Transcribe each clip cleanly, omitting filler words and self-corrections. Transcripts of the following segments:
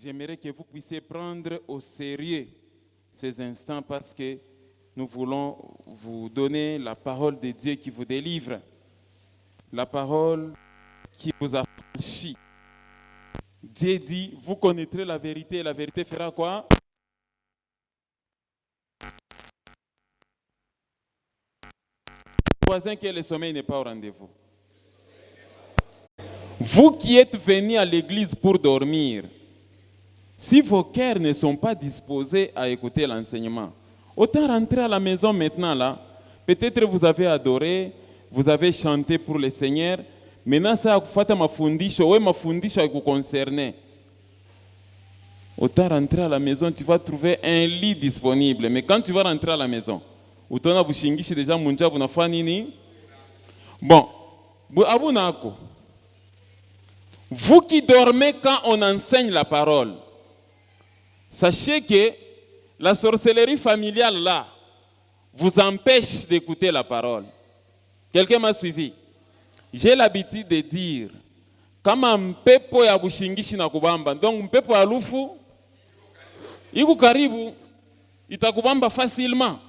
j'aimerais que vous puissiez prendre au sérieux ces instants parce que nous voulons vous donner la parole de Dieu qui vous délivre, la parole qui vous affranchit. Dieu dit, vous connaîtrez la vérité et la vérité fera quoi? Voisin que le sommeil n'est pas au rendez-vous. Vous qui êtes venus à l'église pour dormir, si vos cœurs ne sont pas disposés à écouter l'enseignement, autant rentrer à la maison maintenant là. Peut-être vous avez adoré, vous avez chanté pour le Seigneur. Maintenant ça a fait mafundisho, ouais mafundisho vous concerné. Autant rentrer à la maison, tu vas trouver un lit disponible. Mais quand tu vas rentrer à la maison, autant na bushingishi déjà munja bunafanya nini? Bon, abunako. Vous qui dormez quand on enseigne la parole, sachez que la sorcellerie familiale là vous empêche d'écouter la parole. Quelqu'un m'a suivi? J'ai l'habitude de dire, kama mpepo ya bushingishi na kubamba, donc mpepo ya lufu, iko karibu, itakubamba facilement.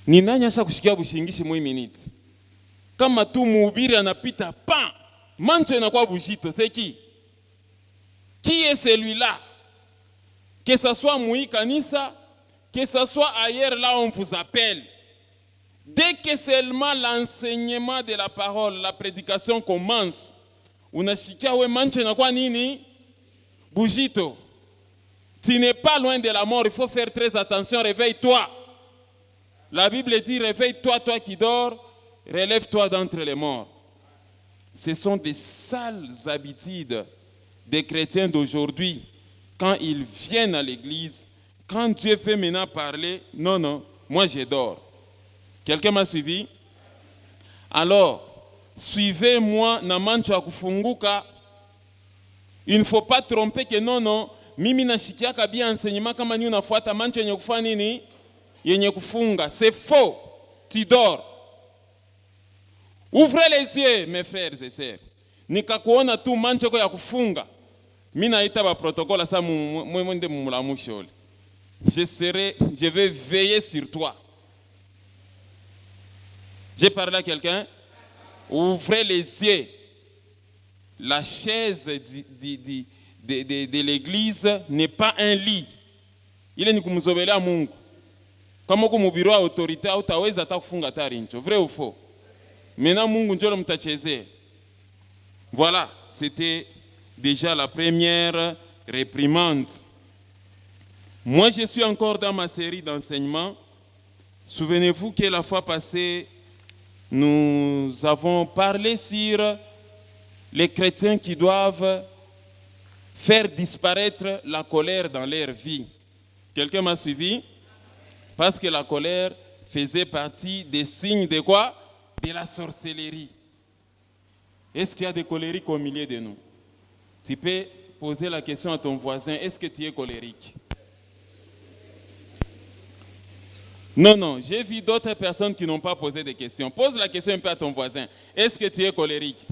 Ni nani asha kushikia bushingishi mwi minute? Kama tu mhubiri anapita, pan, manche inakuwa bujito, c'est qui? Qui est celui-là? Que ce soit Moui Kanissa, que ce soit ailleurs là on vous appelle. Dès que seulement l'enseignement de la parole, la prédication commence, unashikia we manche na kwa nini? Bujito. Tu n'es pas loin de la mort, il faut faire très attention, réveille-toi. La Bible dit, réveille-toi, toi qui dors, relève-toi d'entre les morts. Ce sont des sales habitudes des chrétiens d'aujourd'hui. Quand ils viennent à l'église, quand Dieu fait maintenant parler, non, moi je dors. Quelqu'un m'a suivi? Alors, suivez-moi, namancho akufunguka. Il ne faut pas tromper que non, mimi nashikia kabia enseignement kama ni unafuata mancho yenye kufanya nini? Yenye kufunga. C'est faux. Tu dors. Ouvrez les yeux, mes frères et sœurs. Nikakuona tu mancho ya kufunga. Mina ita ba protocole sa mwende mulamushole. Je vais veiller sur toi. J'ai parlé à quelqu'un. Ouvrez les yeux. La chaise de l'église n'est pas un lit. Il est ni kumzobele a Mungu. Kama uko mubiro wa autorité hautaweza hata kufunga tarincho. Vrai ou faux? Maintenant Mungu njoo mtachezea. Voilà, c'était déjà la première réprimande. Moi, je suis encore dans ma série d'enseignements. Souvenez-vous que la fois passée, nous avons parlé sur les chrétiens qui doivent faire disparaître la colère dans leur vie. Quelqu'un m'a suivi? Parce que la colère faisait partie des signes de quoi? De la sorcellerie. Est-ce qu'il y a des colériques au milieu de nous? Tu peux poser la question à ton voisin, est-ce que tu es colérique? Non, j'ai vu d'autres personnes qui n'ont pas posé de questions. Pose la question un peu à ton voisin, est-ce que tu es colérique?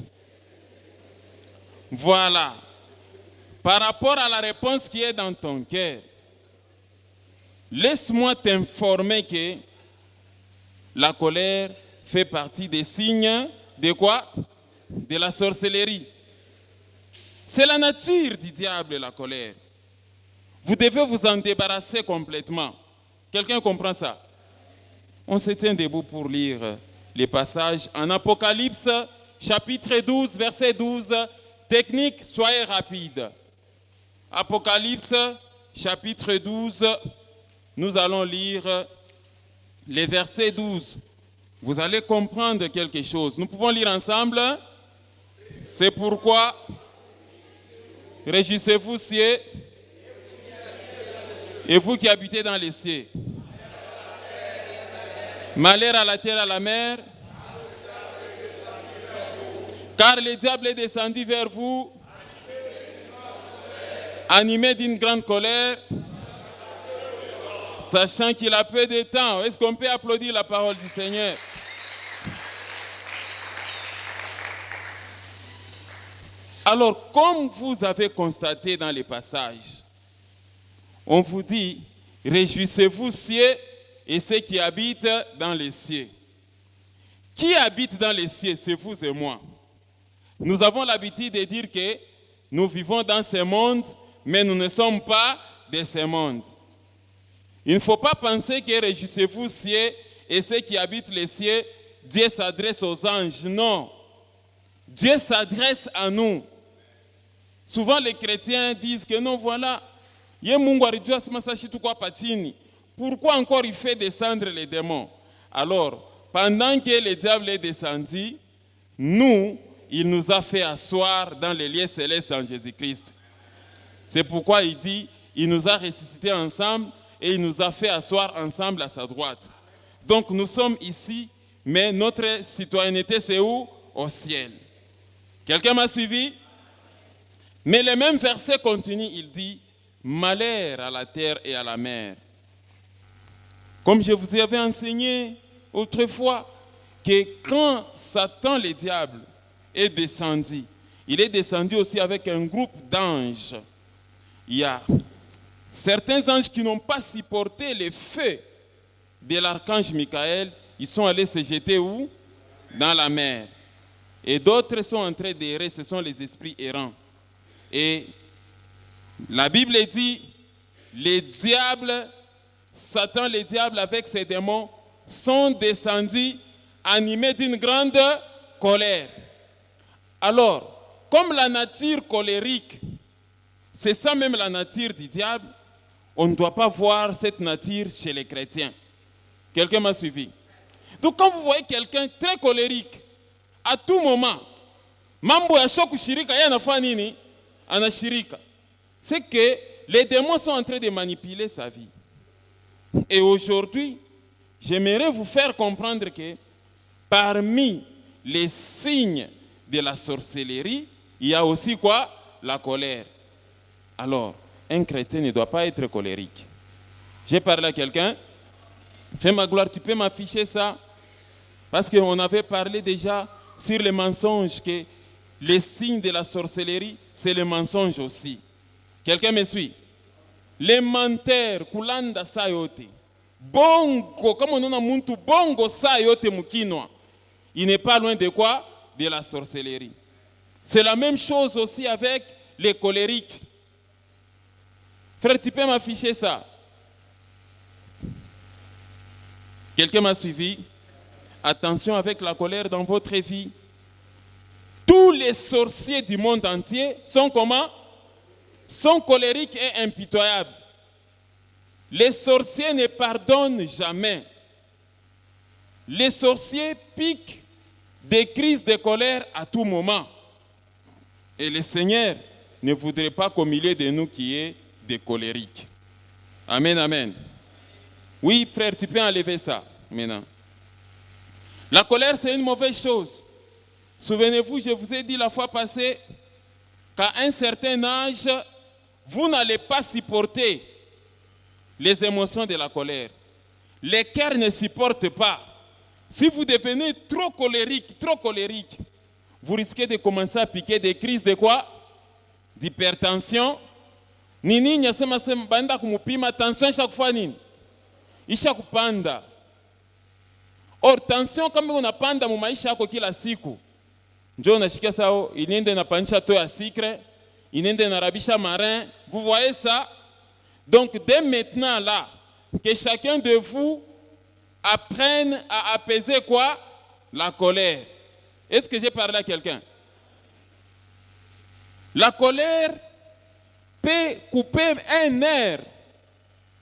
Voilà. Par rapport à la réponse qui est dans ton cœur, laisse-moi t'informer que la colère fait partie des signes de quoi? De la sorcellerie. C'est la nature du diable, la colère. Vous devez vous en débarrasser complètement. Quelqu'un comprend ça? On se tient debout pour lire les passages en Apocalypse, chapitre 12, verset 12. Technique, soyez rapide. Apocalypse, chapitre 12, nous allons lire les versets 12. Vous allez comprendre quelque chose. Nous pouvons lire ensemble. C'est pourquoi, réjouissez-vous, cieux, et vous qui habitez dans les cieux. Malheur à la terre, à la mer, car le diable est descendu vers vous, animé d'une grande colère, sachant qu'il a peu de temps. Est-ce qu'on peut applaudir la parole du Seigneur? Alors, comme vous avez constaté dans les passages, on vous dit, réjouissez-vous cieux et ceux qui habitent dans les cieux. Qui habite dans les cieux? C'est vous et moi. Nous avons l'habitude de dire que nous vivons dans ce monde, mais nous ne sommes pas de ce monde. Il ne faut pas penser que réjouissez-vous cieux et ceux qui habitent les cieux, Dieu s'adresse aux anges. Non. Dieu s'adresse à nous. Souvent les chrétiens disent que non, voilà, pourquoi encore il fait descendre les démons? Alors, pendant que le diable est descendu, nous, il nous a fait asseoir dans les lieux célestes en Jésus-Christ. C'est pourquoi il dit, il nous a ressuscités ensemble et il nous a fait asseoir ensemble à sa droite. Donc nous sommes ici, mais notre citoyenneté c'est où? Au ciel. Quelqu'un m'a suivi? Mais le même verset continue, il dit, malheur à la terre et à la mer. Comme je vous avais enseigné autrefois, que quand Satan le diable est descendu, il est descendu aussi avec un groupe d'anges. Il y a certains anges qui n'ont pas supporté le feu de l'archange Michael, ils sont allés se jeter où? Dans la mer. Et d'autres sont en train d'errer, ce sont les esprits errants. Et la Bible dit, les diables, Satan, les diables avec ses démons, sont descendus animés d'une grande colère. Alors, comme la nature colérique, c'est ça même la nature du diable, on ne doit pas voir cette nature chez les chrétiens. Quelqu'un m'a suivi? Donc quand vous voyez quelqu'un très colérique, à tout moment, mambo ya shoku shirika ya nafanya nini? Anashirika. C'est que les démons sont en train de manipuler sa vie. Et aujourd'hui, j'aimerais vous faire comprendre que parmi les signes de la sorcellerie, il y a aussi quoi? La colère. Alors, un chrétien ne doit pas être colérique. J'ai parlé à quelqu'un. Fais ma gloire, tu peux m'afficher ça? Parce qu'on avait parlé déjà sur les mensonges, que les signes de la sorcellerie, c'est le mensonge aussi. Quelqu'un me suit? Les menteurs, kulanda sayote. Bongo, comme on a muntu bongo sayote mukinoa. Il n'est pas loin de quoi? De la sorcellerie. C'est la même chose aussi avec les colériques. Frère, tu peux m'afficher ça? Quelqu'un m'a suivi? Attention avec la colère dans votre vie. Tous les sorciers du monde entier sont comment? Sont colériques et impitoyables. Les sorciers ne pardonnent jamais. Les sorciers piquent des crises de colère à tout moment. Et le Seigneur ne voudrait pas qu'au milieu de nous qu'il y ait des colériques. Amen, amen. Oui, frère, tu peux enlever ça maintenant. La colère, c'est une mauvaise chose. Souvenez-vous, je vous ai dit la fois passée qu'à un certain âge, vous n'allez pas supporter les émotions de la colère. Les cœurs ne supportent pas. Si vous devenez trop colérique, vous risquez de commencer à piquer des crises de quoi? D'hypertension. Nini nyasema sema banda kumupima tension chaque fois nini? Isha kupanda. Or tension kama unapanda mu maisha yako kila siku. Njoo unashikia sao inende na panisha to ya sucre, inende na rabisha marin. Vous voyez ça? Donc dès maintenant là, que chacun de vous apprenne à apaiser quoi? La colère. Est-ce que j'ai parlé à quelqu'un? La colère peut couper un nerf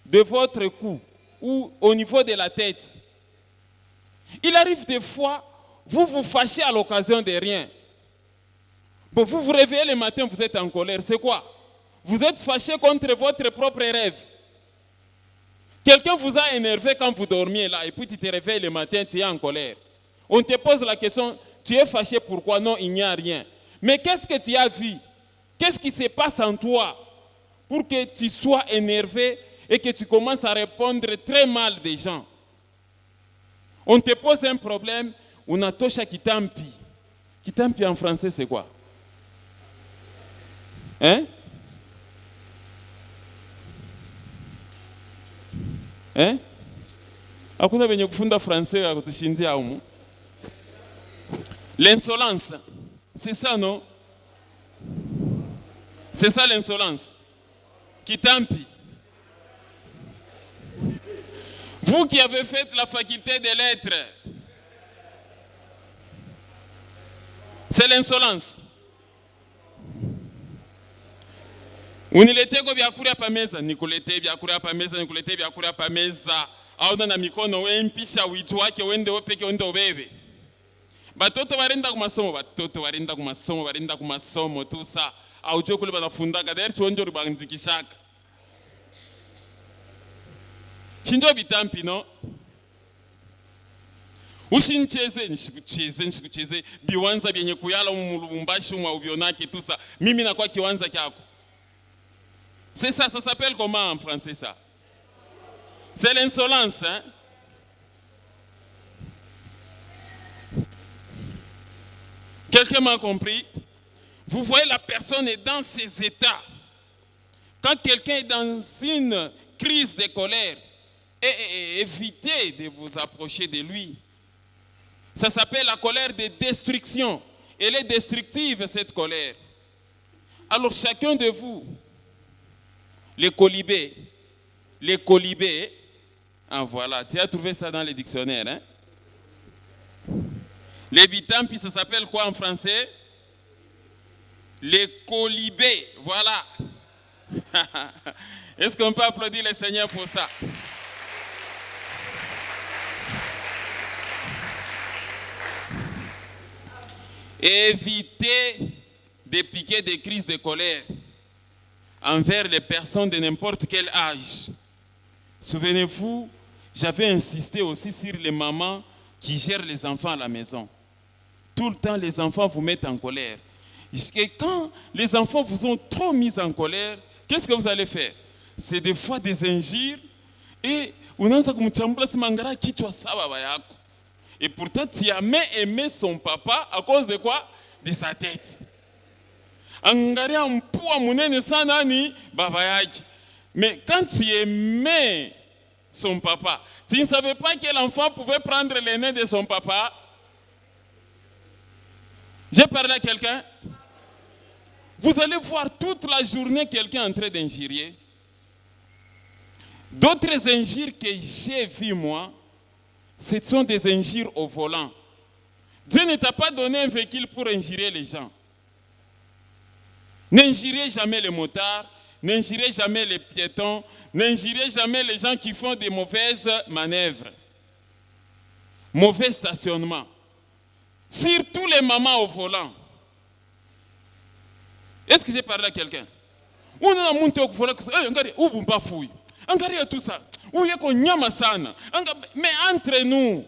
de votre cou ou au niveau de la tête. Il arrive des fois, vous vous fâchez à l'occasion de rien. Bon, vous vous réveillez le matin, vous êtes en colère. C'est quoi? Vous êtes fâché contre votre propre rêve. Quelqu'un vous a énervé quand vous dormiez là, et puis tu te réveilles le matin, tu es en colère. On te pose la question, tu es fâché pourquoi? Non, il n'y a rien. Mais qu'est-ce que tu as vu? Qu'est-ce qui se passe en toi pour que tu sois énervé et que tu commences à répondre très mal des gens? On te pose un problème, unatosha kitampi. Kitampi en français c'est quoi? Hein? Hein? Hakuna benye kufunda français à kutushindia humu. L'insolence. C'est ça, non? C'est ça l'insolence. Kitampi. Vous qui avez fait la faculté des lettres, c'est l'insolence. Uniletee vyakula hapa meza, nikuletee vyakula hapa meza, nikuletee vyakula hapa meza. Au na mikono wempisha witu wake wende wepeke wende obebe. Batoto barenda ku masomo, tout ça. Au jo kule banafundaka d'ailleurs chonjo ribanzikishaka. Chinjo bitampi no. Ushincheze nishikucheze biwanza byenye kuyala mu Lubumbashi mwa ubionake tout ça. Mimi na kwa kiwanza kyako. C'est ça s'appelle comment en français ça? C'est l'insolence, hein? Quelqu'un m'a compris? Vous voyez, la personne est dans ses états. Quand quelqu'un est dans une crise de colère, évitez de vous approcher de lui. Ça s'appelle la colère de destruction. Elle est destructive, cette colère. Alors chacun de vous, les colibés, ah voilà, tu as trouvé ça dans les dictionnaires, hein? Les bitampi, ça s'appelle quoi en français? Les colibés, voilà. Est-ce qu'on peut applaudir le Seigneur pour ça? Évitez de piquer des crises de colère envers les personnes de n'importe quel âge. Souvenez-vous, j'avais insisté aussi sur les mamans qui gèrent les enfants à la maison. Tout le temps, les enfants vous mettent en colère. Et quand les enfants vous ont trop mis en colère, qu'est-ce que vous allez faire? C'est des fois des injures et et pourtant, tu as même aimé son papa à cause de quoi? De sa tête. Mais quand tu aimais son papa, tu ne savais pas que l'enfant pouvait prendre les nez de son papa? J'ai parlé à quelqu'un. Vous allez voir toute la journée quelqu'un en train d'injurier. D'autres injures que j'ai vues moi, ce sont des injures au volant. Dieu ne t'a pas donné un véhicule pour injurer les gens. N'injurez jamais les motards, n'injurez jamais les piétons, n'injurez jamais les gens qui font des mauvaises manœuvres. Mauvais stationnement. Surtout les mamans au volant. Est-ce que j'ai parlé à quelqu'un? On a monté au volant, regardez tout ça. Mais entre nous,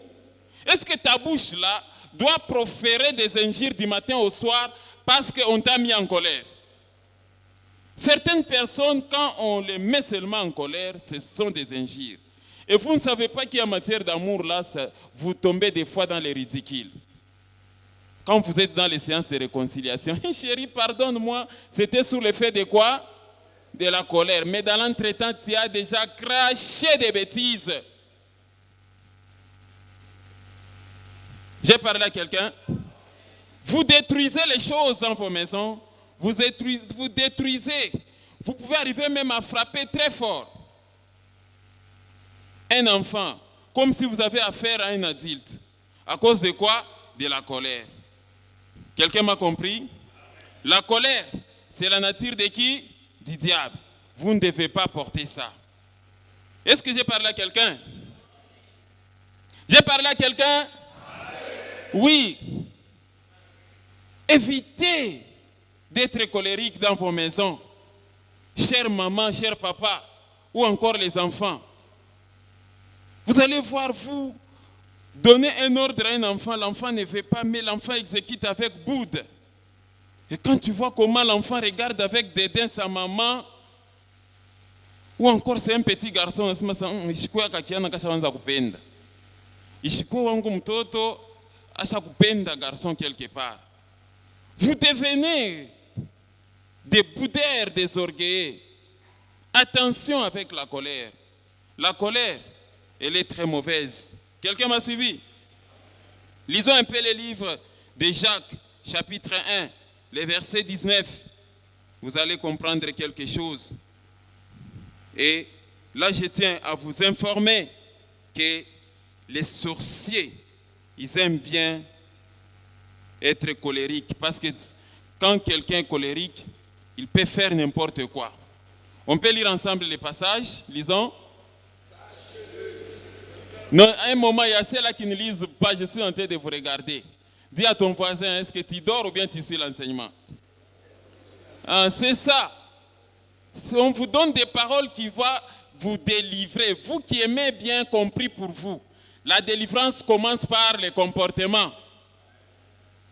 est-ce que ta bouche là doit proférer des injures du matin au soir parce qu'on t'a mis en colère? Certaines personnes, quand on les met seulement en colère, ce sont des injures. Et vous ne savez pas qu'en matière d'amour, là, vous tombez des fois dans les ridicules. Quand vous êtes dans les séances de réconciliation, chérie, pardonne-moi, c'était sous l'effet de quoi? De la colère. Mais dans l'entretemps, tu as déjà craché des bêtises. J'ai parlé à quelqu'un. Vous détruisez les choses dans vos maisons. Vous détruisez. Vous pouvez arriver même à frapper très fort un enfant, comme si vous avez affaire à un adulte. À cause de quoi? De la colère. Quelqu'un m'a compris? La colère, c'est la nature de qui? Du diable. Vous ne devez pas porter ça. Est-ce que j'ai parlé à quelqu'un? J'ai parlé à quelqu'un? Oui. Évitez d'être colérique dans vos maisons. Chère maman, cher papa, ou encore les enfants. Vous allez voir, vous donner un ordre à un enfant, l'enfant ne veut pas, mais l'enfant exécute avec boude. Et quand tu vois comment l'enfant regarde avec dédain sa maman, ou encore c'est un petit garçon, garçon quelque part. Vous devenez des boudeurs, des orgueilleux. Attention avec la colère. La colère, elle est très mauvaise. Quelqu'un m'a suivi? Lisons un peu le livre de Jacques, chapitre 1, les versets 19. Vous allez comprendre quelque chose. Et là, je tiens à vous informer que les sorciers, ils aiment bien être colériques. Parce que quand quelqu'un est colérique, il peut faire n'importe quoi. On peut lire ensemble les passages. Lisons. Non, à un moment, il y a ceux-là qui ne lisent pas. Je suis en train de vous regarder. Dis à ton voisin, est-ce que tu dors ou bien tu suis l'enseignement? Ah, c'est ça. On vous donne des paroles qui vont vous délivrer. Vous qui aimez bien compris pour vous. La délivrance commence par les comportements.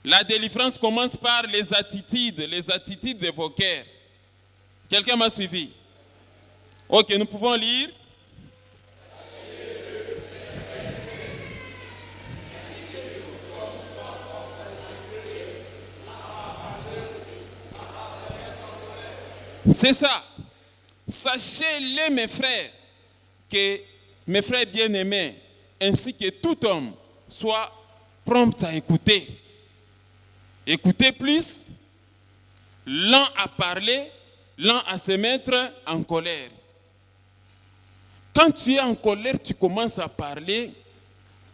La délivrance commence par les attitudes de vos cœurs. Quelqu'un m'a suivi? Ok, nous pouvons lire. C'est ça. Sachez-le, mes frères, que mes frères bien-aimés, ainsi que tout homme, soit prompt à écouter. Écoutez plus, lent à parler, lent à se mettre en colère. Quand tu es en colère, tu commences à parler,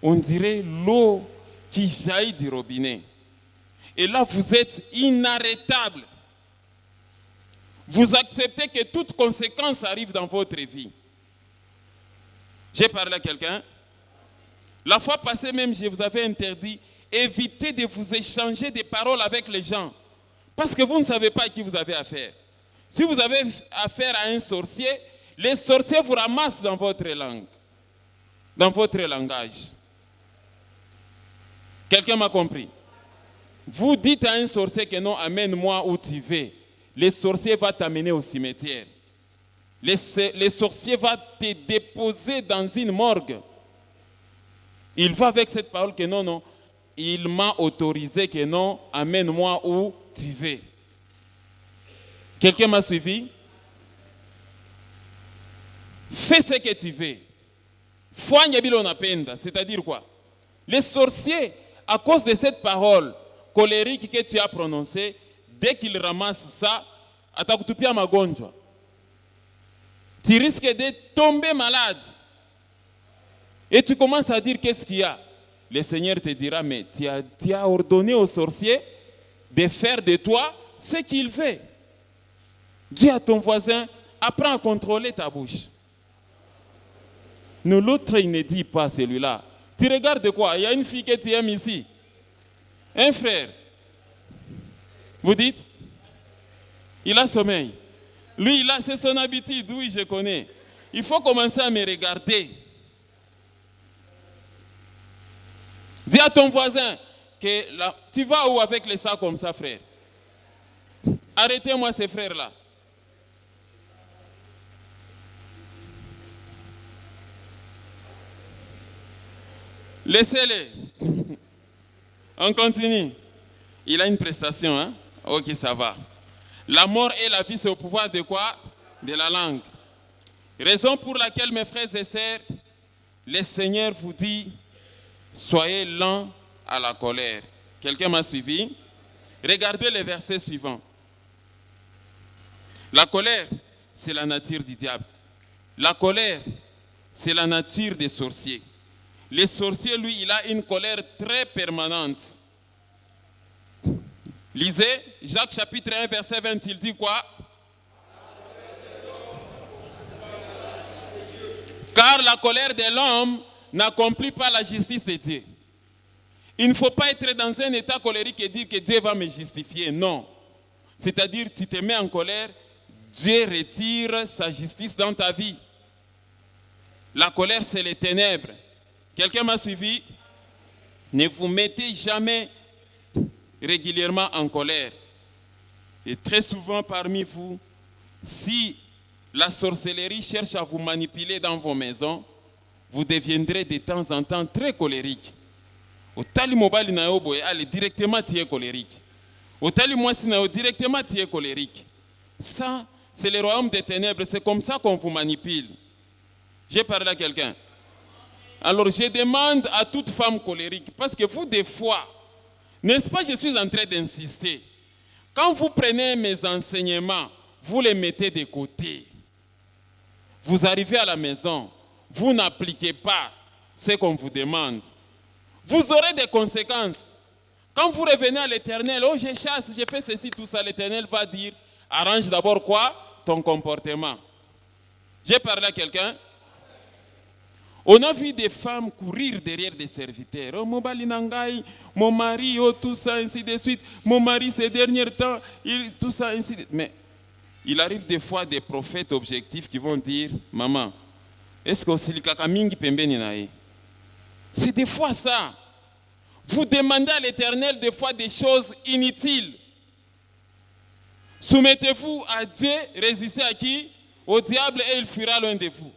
on dirait l'eau qui jaillit du robinet. Et là, vous êtes inarrêtable. Vous acceptez que toute conséquence arrive dans votre vie. J'ai parlé à quelqu'un. La fois passée même, je vous avais interdit, évitez de vous échanger des paroles avec les gens. Parce que vous ne savez pas à qui vous avez affaire. Si vous avez affaire à un sorcier, les sorciers vous ramassent dans votre langue, dans votre langage. Quelqu'un m'a compris? Vous dites à un sorcier que non, amène-moi où tu veux. Les sorciers vont t'amener au cimetière. Les sorciers vont te déposer dans une morgue. Il va avec cette parole que non, non, il m'a autorisé que non, amène-moi où tu veux. Quelqu'un m'a suivi? Fais ce que tu veux. C'est-à-dire quoi? Les sorciers, à cause de cette parole colérique que tu as prononcée, dès qu'ils ramassent ça, atakutupia magonjwa. Tu risques de tomber malade. Et tu commences à dire qu'est-ce qu'il y a? Le Seigneur te dira, mais tu as ordonné aux sorciers de faire de toi ce qu'il veut. Dis à ton voisin, apprends à contrôler ta bouche. Non, l'autre, il ne dit pas celui-là. Tu regardes quoi? Il y a une fille que tu aimes ici. Un frère. Vous dites? Il a sommeil. Lui, c'est son habitude. Oui, je connais. Il faut commencer à me regarder. Dis à ton voisin que tu vas où avec les sacs comme ça, frère? Arrêtez-moi ces frères-là. Laissez-les. On continue. Il a une prestation, hein? Ok, ça va. La mort et la vie, c'est au pouvoir de quoi? De la langue. Raison pour laquelle, mes frères et sœurs, le Seigneur vous dit, soyez lents à la colère. Quelqu'un m'a suivi? Regardez le verset suivant. La colère, c'est la nature du diable. La colère, c'est la nature des sorciers. Les sorciers, lui, il a une colère très permanente. Lisez, Jacques chapitre 1, verset 20, il dit quoi? Car la colère de l'homme n'accomplit pas la justice de Dieu. Il ne faut pas être dans un état colérique et dire que Dieu va me justifier. Non. C'est-à-dire, tu te mets en colère, Dieu retire sa justice dans ta vie. La colère, c'est les ténèbres. Quelqu'un m'a suivi? Ne vous mettez jamais régulièrement en colère. Et très souvent parmi vous, si la sorcellerie cherche à vous manipuler dans vos maisons, vous deviendrez de temps en temps très colérique. Au tali mobile na yobo allez directement tu es colérique. Au tali mwasi na yo directement tu es colérique. Ça, c'est le royaume des ténèbres. C'est comme ça qu'on vous manipule. J'ai parlé à quelqu'un. Alors, je demande à toute femme colérique, parce que vous, des fois, n'est-ce pas, je suis en train d'insister. Quand vous prenez mes enseignements, vous les mettez de côté. Vous arrivez à la maison, vous n'appliquez pas ce qu'on vous demande. Vous aurez des conséquences. Quand vous revenez à l'Éternel, oh, je chasse, je fais ceci, tout ça, l'Éternel va dire, arrange d'abord quoi? Ton comportement. J'ai parlé à quelqu'un. On a vu des femmes courir derrière des serviteurs. Oh, mon mari, oh, tout ça, ainsi de suite. Mon mari, ces derniers temps, tout ça, ainsi de suite. Mais il arrive des fois des prophètes objectifs qui vont dire, maman, est-ce que c'est des fois ça. Vous demandez à l'Éternel des fois des choses inutiles. Soumettez-vous à Dieu, résistez à qui? Au diable et il fuira loin de vous.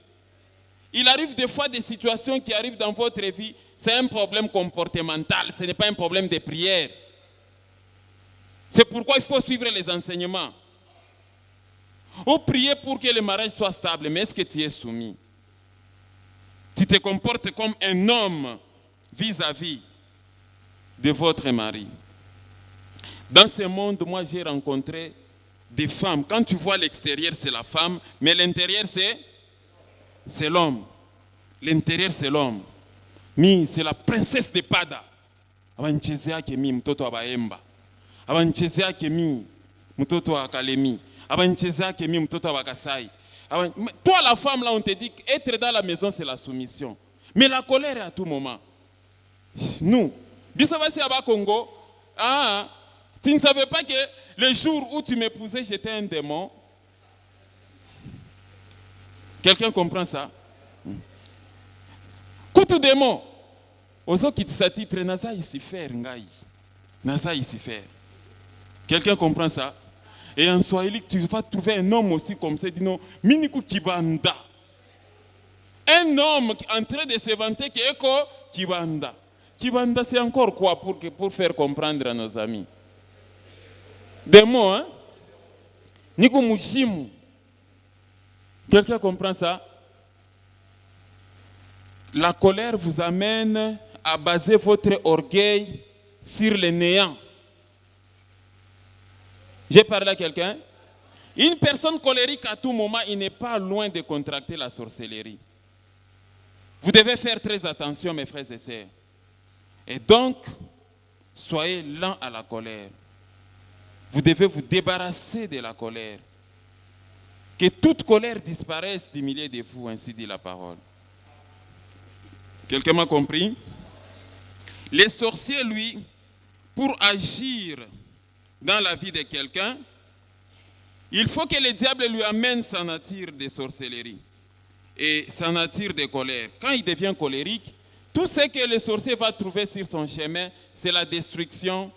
Il arrive des fois des situations qui arrivent dans votre vie, c'est un problème comportemental, ce n'est pas un problème de prière. C'est pourquoi il faut suivre les enseignements. Ou prier pour que le mariage soit stable, mais est-ce que tu es soumis? Tu te comportes comme un homme vis-à-vis de votre mari. Dans ce monde, moi j'ai rencontré des femmes. Quand tu vois l'extérieur, c'est la femme, mais l'intérieur, c'est l'homme. L'intérieur, c'est l'homme. Mi, c'est la princesse de Pada. Abanchezea kemi mtoto abaemba. Abanchezea kemi mtoto akalemi. Abanchezea kemi mtoto abakasai. Toi, la femme, là, on te dit qu'être dans la maison, c'est la soumission. Mais la colère est à tout moment. Nous, Bissavasi Aba Congo, tu ne savais pas que le jour où tu m'épousais, j'étais un démon. Quelqu'un comprend ça? Koutou démon. Ozo qui titre naza ici faire ngai. Naza ici faire. Quelqu'un comprend ça? Et en Swahili, tu vas trouver un homme aussi comme ça, dit non, Miniku Kibanda. Un homme en train de se vanter qui est quoi? Kibanda. Kibanda, c'est encore quoi pour faire comprendre à nos amis? Des mots, hein? Niku Mushimu. Quelqu'un comprend ça? La colère vous amène à baser votre orgueil sur le néant. J'ai parlé à quelqu'un. Une personne colérique à tout moment, il n'est pas loin de contracter la sorcellerie. Vous devez faire très attention, mes frères et sœurs. Et donc, soyez lents à la colère. Vous devez vous débarrasser de la colère. Que toute colère disparaisse du milieu de vous, ainsi dit la parole. Quelqu'un m'a compris? Les sorciers, lui, pour agir dans la vie de quelqu'un, il faut que le diable lui amène sa nature de sorcellerie et sa nature de colère. Quand il devient colérique, tout ce que le sorcier va trouver sur son chemin, c'est la destruction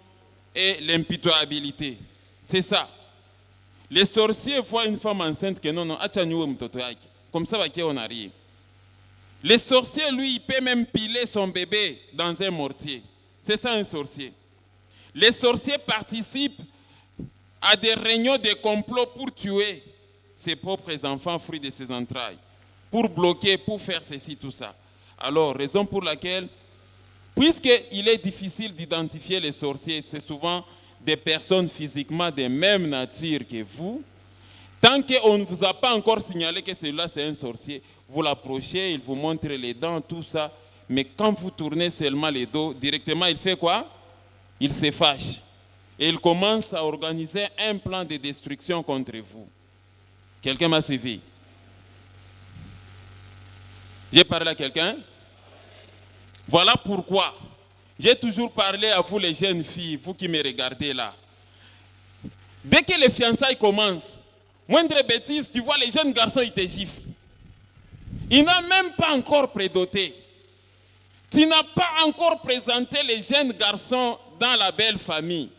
et l'impitoyabilité. C'est ça. Les sorciers voient une femme enceinte que non, comme ça, on arrive. Le sorcier, lui, il peut même piler son bébé dans un mortier. C'est ça un sorcier. Les sorciers participent à des réunions de complot pour tuer ses propres enfants, fruits de ses entrailles, pour bloquer, pour faire ceci, tout ça. Alors, raison pour laquelle, puisqu'il est difficile d'identifier les sorciers, c'est souvent des personnes physiquement de même nature que vous. Tant qu'on ne vous a pas encore signalé que celui-là c'est un sorcier, vous l'approchez, il vous montre les dents, tout ça. Mais quand vous tournez seulement les dos, directement il fait quoi? Il se fâche. Et il commence à organiser un plan de destruction contre vous. Quelqu'un m'a suivi? J'ai parlé à quelqu'un? Voilà pourquoi j'ai toujours parlé à vous les jeunes filles, vous qui me regardez là. Dès que les fiançailles commencent, moindre bêtise, tu vois les jeunes garçons, ils te giflent. Il n'a même pas encore prédoté. Tu n'as pas encore présenté les jeunes garçons dans la belle famille.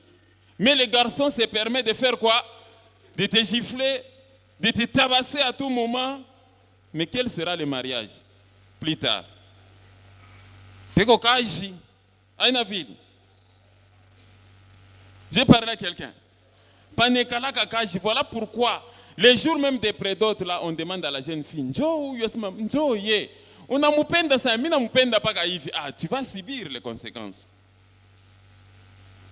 Mais les garçons se permettent de faire quoi? De te gifler, de te tabasser à tout moment. Mais quel sera le mariage plus tard? J'ai parlé à quelqu'un. Panekala kakaji. Voilà pourquoi, les jours même des prédotes, là, on demande à la jeune fille, Njo, Njo, ye. On a mupenda ça, mina mupenda paka hivi. Ah, tu vas subir les conséquences.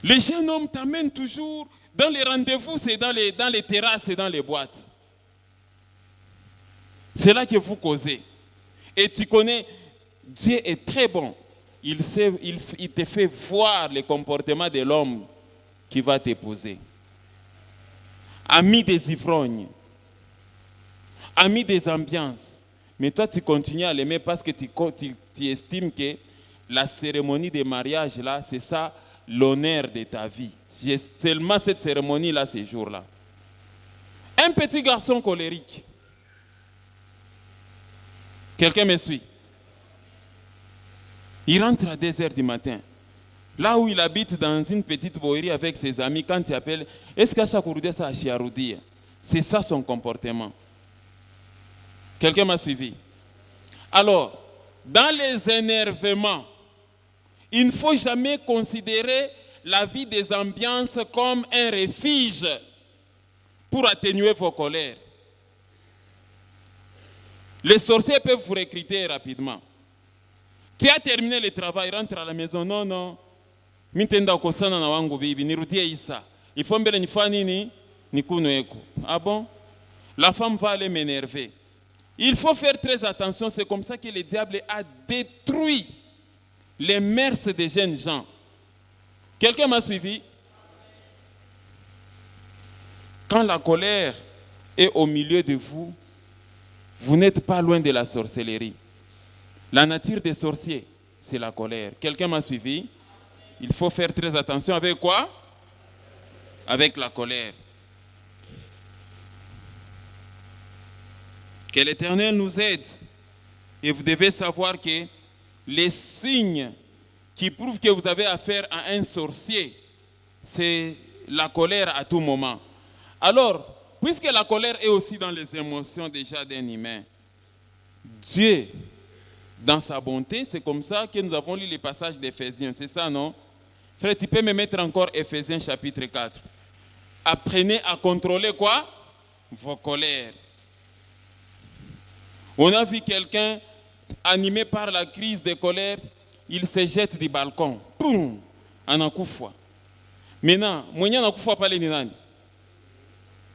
Les jeunes hommes t'amènent toujours dans les rendez-vous, c'est dans les terrasses et dans les boîtes. C'est là que vous causez. Et tu connais, Dieu est très bon. Il te fait voir le comportement de l'homme qui va t'épouser. Ami des ivrognes, ami des ambiances. Mais toi, tu continues à l'aimer parce que tu estimes que la cérémonie de mariage, là, c'est ça l'honneur de ta vie. C'est seulement cette cérémonie-là, ces jours-là. Un petit garçon colérique. Quelqu'un me suit? Il rentre à 2 heures du matin. Là où il habite dans une petite boirie avec ses amis, quand il appelle, est-ce qu'à chaque jour ça a chiaroudir? C'est ça son comportement. Quelqu'un m'a suivi? Alors, dans les énervements, il ne faut jamais considérer la vie des ambiances comme un refuge pour atténuer vos colères. Les sorciers peuvent vous recruter rapidement. Tu as terminé le travail, rentre à la maison. Non, non. Mitenda kosana na wangu bibi, nirudie isa. Il faut mbele nifanye nini? Nikunueko. Ah bon? La femme va aller m'énerver. Il faut faire très attention, c'est comme ça que le diable a détruit les mœurs des jeunes gens. Quelqu'un m'a suivi? Quand la colère est au milieu de vous, vous n'êtes pas loin de la sorcellerie. La nature des sorciers, c'est la colère. Quelqu'un m'a suivi? Il faut faire très attention avec quoi? Avec la colère. Que l'Éternel nous aide. Et vous devez savoir que les signes qui prouvent que vous avez affaire à un sorcier, c'est la colère à tout moment. Alors, puisque la colère est aussi dans les émotions déjà d'un humain, Dieu, dans sa bonté, c'est comme ça que nous avons lu les passages d'Éphésiens. C'est ça, non? Frère, tu peux me mettre encore Éphésiens chapitre 4. Apprenez à contrôler quoi? Vos colères. On a vu quelqu'un animé par la crise de colère, il se jette du balcon. Poum! Anakufa. Maintenant, mwenye anakufa pale ni nani?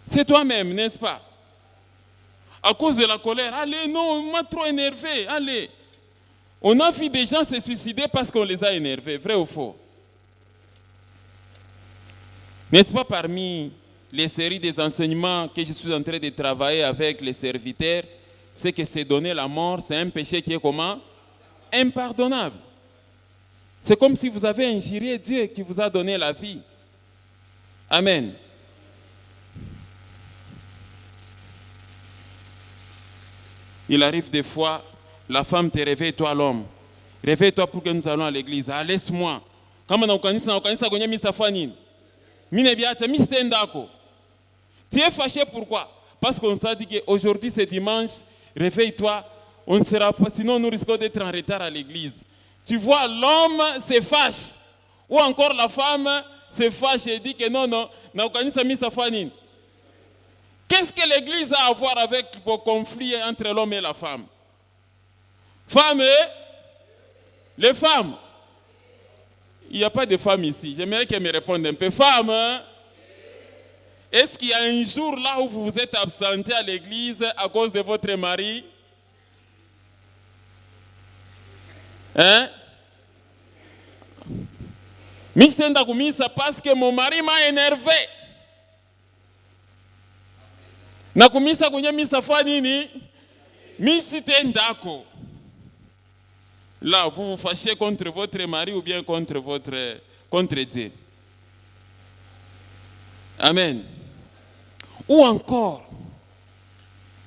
C'est toi-même, n'est-ce pas? À cause de la colère. Allez, non, on m'a trop énervé. Allez. On a vu des gens se suicider parce qu'on les a énervés. Vrai ou faux? N'est-ce pas parmi les séries des enseignements que je suis en train de travailler avec les serviteurs, c'est que c'est donner la mort, c'est un péché qui est comment? Impardonnable. C'est comme si vous avez injurié Dieu qui vous a donné la vie. Amen. Il arrive des fois, la femme te réveille, toi l'homme. Réveille-toi pour que nous allons à l'église. Ah, laisse-moi. Kama na ukanisa kwenye mistafua nini? Mine biacha, mistendako. Tu es fâché pourquoi? Parce qu'on t'a dit qu'aujourd'hui c'est dimanche, réveille-toi, on ne sera pas, sinon nous risquons d'être en retard à l'église. Tu vois, l'homme se fâche. Ou encore la femme se fâche et dit que non, non, na ukanisa mistafua nini? Qu'est-ce que l'église a à voir avec vos conflits entre l'homme et la femme? Femmes et les femmes. Il n'y a pas de femmes ici. J'aimerais qu'elles me répondent un peu. Femmes, hein? Est-ce qu'il y a un jour là où vous vous êtes absenté à l'église à cause de votre mari? Hein? Mistenda kumisa parce que mon mari m'a énervé. Na kumisa kwenye mistafua nini? Misitendako. Là, vous vous fâchez contre votre mari ou bien contre Dieu. Amen. Ou encore,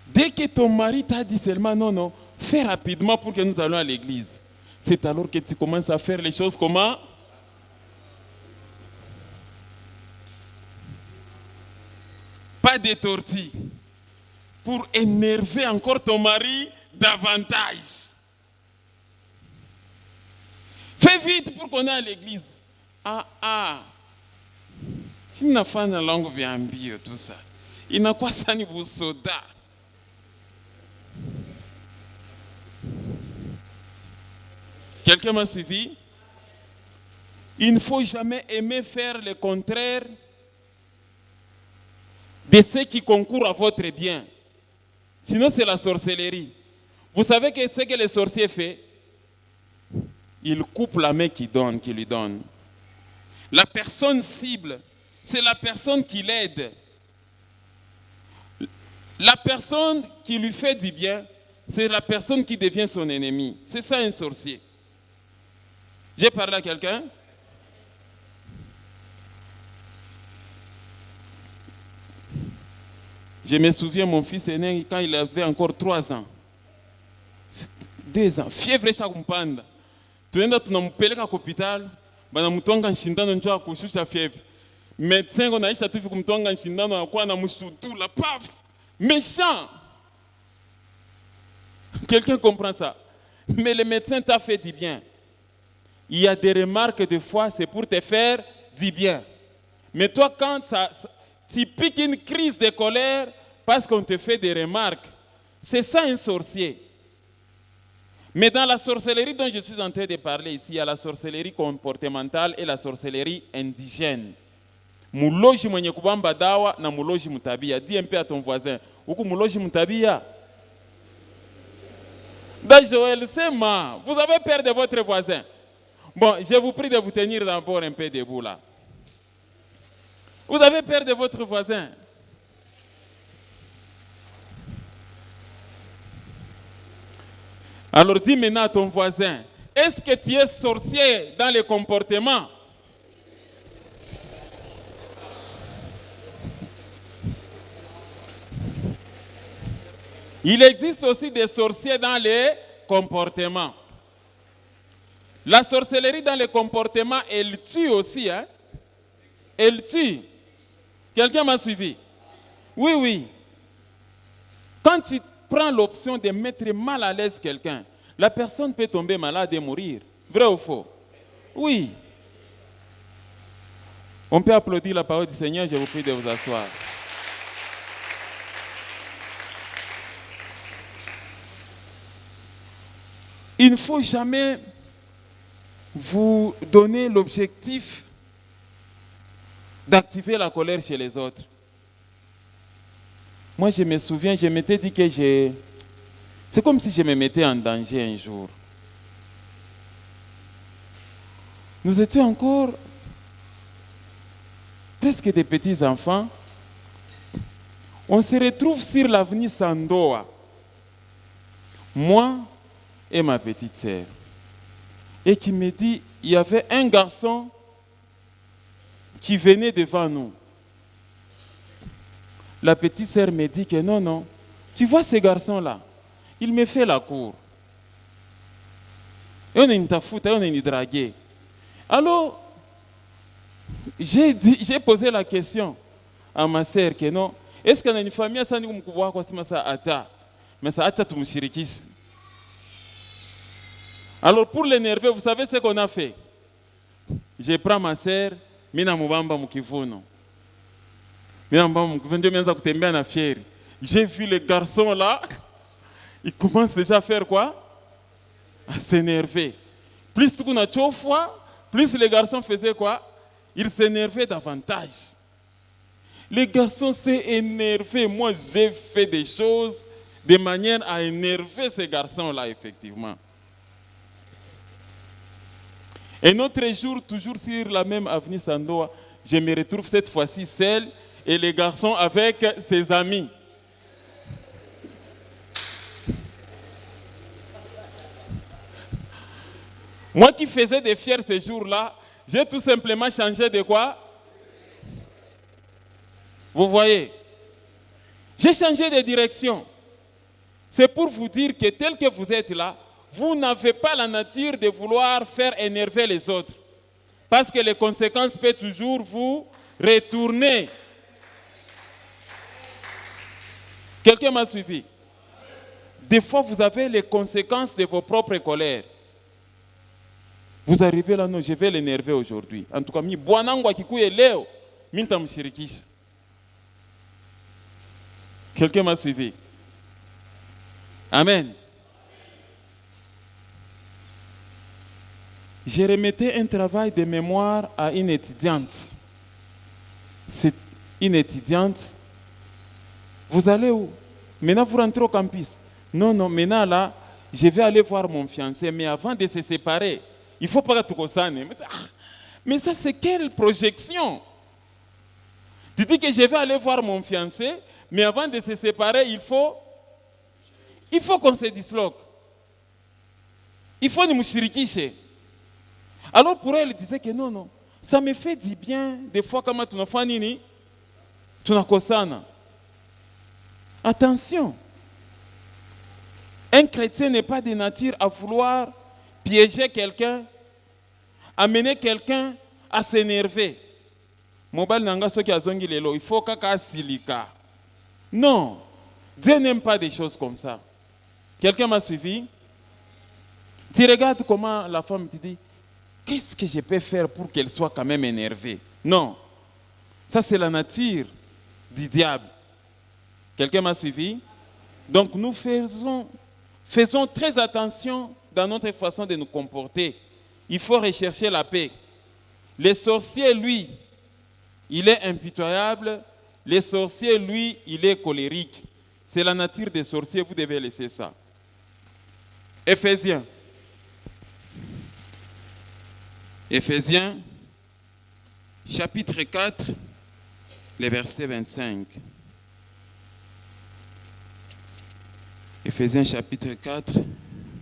dès que ton mari t'a dit seulement non, non, fais rapidement pour que nous allons à l'église. C'est alors que tu commences à faire les choses comment? Pas de tortue. Pour énerver encore ton mari davantage. Fais vite pour qu'on aille à l'église. Ah, ah. Si nafanya langu vya mbio tout ça, inakuwa sani busoda. Quelqu'un m'a suivi? Il ne faut jamais aimer faire le contraire de ce qui concourt à votre bien. Sinon, c'est la sorcellerie. Vous savez que ce que les sorciers font? Ils coupent la main qui lui donne. La personne cible, c'est la personne qui l'aide. La personne qui lui fait du bien, c'est la personne qui devient son ennemi. C'est ça un sorcier. J'ai parlé à quelqu'un? Je me souviens, mon fils aîné, quand il avait encore 3 ans, 2 ans, fièvre cha kumpanda. Tuenda tunampeleka hospital, banamtwanga nshindano njoo kushusha fièvre. Médecin konaisha tu kumtwanga nshindano akwa na mshutula, paf, méchant. Quelqu'un comprend ça? Mais le médecin t'a fait du bien. Il y a des remarques de fois, c'est pour te faire du bien. Mais toi, quand tu piques une crise de colère parce qu'on te fait des remarques, c'est ça un sorcier. Mais dans la sorcellerie dont je suis en train de parler ici, il y a la sorcellerie comportementale et la sorcellerie indigène. Muloji mwenye kubamba dawa na muloji mutabia. Dis un peu à ton voisin, uku muloji mutabia. Dans Joël, c'est ma. Vous avez peur de votre voisin. Bon, je vous prie de vous tenir d'abord un peu debout là. Vous avez peur de votre voisin. Alors dis maintenant à ton voisin, est-ce que tu es sorcier dans les comportements? Il existe aussi des sorciers dans les comportements. La sorcellerie dans les comportements, elle tue aussi. Hein? Elle tue. Quelqu'un m'a suivi? Oui, oui. Quand tu prends l'option de mettre mal à l'aise quelqu'un, la personne peut tomber malade et mourir. Vrai ou faux? Oui. On peut applaudir la parole du Seigneur, je vous prie de vous asseoir. Il ne faut jamais vous donner l'objectif d'activer la colère chez les autres. Moi, je me souviens, je m'étais dit que c'est comme si je me mettais en danger un jour. Nous étions encore presque des petits enfants. On se retrouve sur l'avenue Sandoa. Moi et ma petite sœur. Et qui me dit, il y avait un garçon qui venait devant nous. La petite sœur me dit que non, non. Tu vois ce garçon-là, il me fait la cour. Et on est une tafouta, on est une draguée. Alors, j'ai posé la question à ma sœur que non. Est-ce qu'on a une famille à Sani Mkubwa kwa sima sa ata? Mais ça acha tumushirikisha. Alors pour l'énerver, vous savez ce qu'on a fait? Je prends ma sœur, mina mubamba mukivuno. Mina mubamba mukivuno, Dieu m'a kutembea na fieri. J'ai vu le garçon là, il commence déjà à faire quoi? À s'énerver. Plus tout a fois, plus le garçon faisait quoi? Il s'énervait davantage. Le garçon s'est énervé. Moi, j'ai fait des choses de manière à énerver ce garçon-là, effectivement. Un autre jour, toujours sur la même avenue Sandoa, je me retrouve cette fois-ci seul et les garçons avec ses amis. Moi qui faisais des fiers ces jours-là, j'ai tout simplement changé de quoi? Vous voyez? J'ai changé de direction. C'est pour vous dire que tel que vous êtes là, vous n'avez pas la nature de vouloir faire énerver les autres. Parce que les conséquences peuvent toujours vous retourner. Quelqu'un m'a suivi? Des fois, vous avez les conséquences de vos propres colères. Vous arrivez là, non, je vais l'énerver aujourd'hui. En tout cas, mi bwanangu akikuye leo, nitamshirikisha. Quelqu'un m'a suivi? Amen. J'ai remetté un travail de mémoire à une étudiante. C'est une étudiante. Vous allez où? Maintenant, vous rentrez au campus. Non, maintenant là, je vais aller voir mon fiancé. Mais avant de se séparer, il ne faut pas tout ça. Mais ça, c'est quelle projection? Tu dis que je vais aller voir mon fiancé, mais avant de se séparer, il faut qu'on se disloque. Il faut nous shirikishe. Alors pour elle, elle disait que non, ça me fait du bien des fois comme tu n'as fait nini, tu n'as kosana. Attention, un chrétien n'est pas de nature à vouloir piéger quelqu'un, amener quelqu'un à s'énerver. Mobile nanga soki azongi lelo, il faut kaka silika. Non, Dieu n'aime pas des choses comme ça. Quelqu'un m'a suivi? Tu regardes comment la femme te dit, qu'est-ce que je peux faire pour qu'elle soit quand même énervée? Non, ça c'est la nature du diable. Quelqu'un m'a suivi? Donc nous faisons très attention dans notre façon de nous comporter. Il faut rechercher la paix. Le sorcier, lui, il est impitoyable. Le sorcier, lui, il est colérique. C'est la nature des sorciers, vous devez laisser ça. Éphésiens, chapitre 4, le verset 25. Éphésiens, chapitre 4,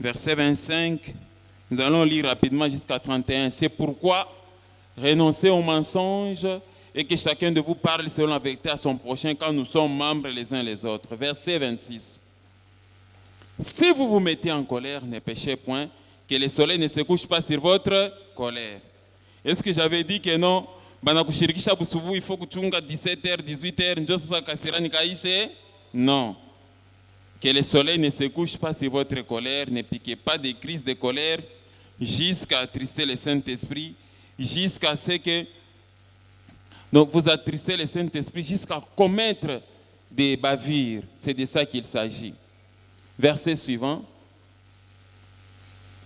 verset 25. Nous allons lire rapidement jusqu'à 31. C'est pourquoi renoncez aux mensonges et que chacun de vous parle selon la vérité à son prochain quand nous sommes membres les uns les autres. Verset 26. Si vous vous mettez en colère, ne péchez point, que le soleil ne se couche pas sur votre colère. Est-ce que j'avais dit que non? Il faut que tu 17h, 18h, non. Que le soleil ne se couche pas sur votre colère, ne piquez pas des crises de colère jusqu'à attrister le Saint-Esprit, jusqu'à ce que donc vous attristez le Saint-Esprit jusqu'à commettre des bavures. C'est de ça qu'il s'agit. Verset suivant.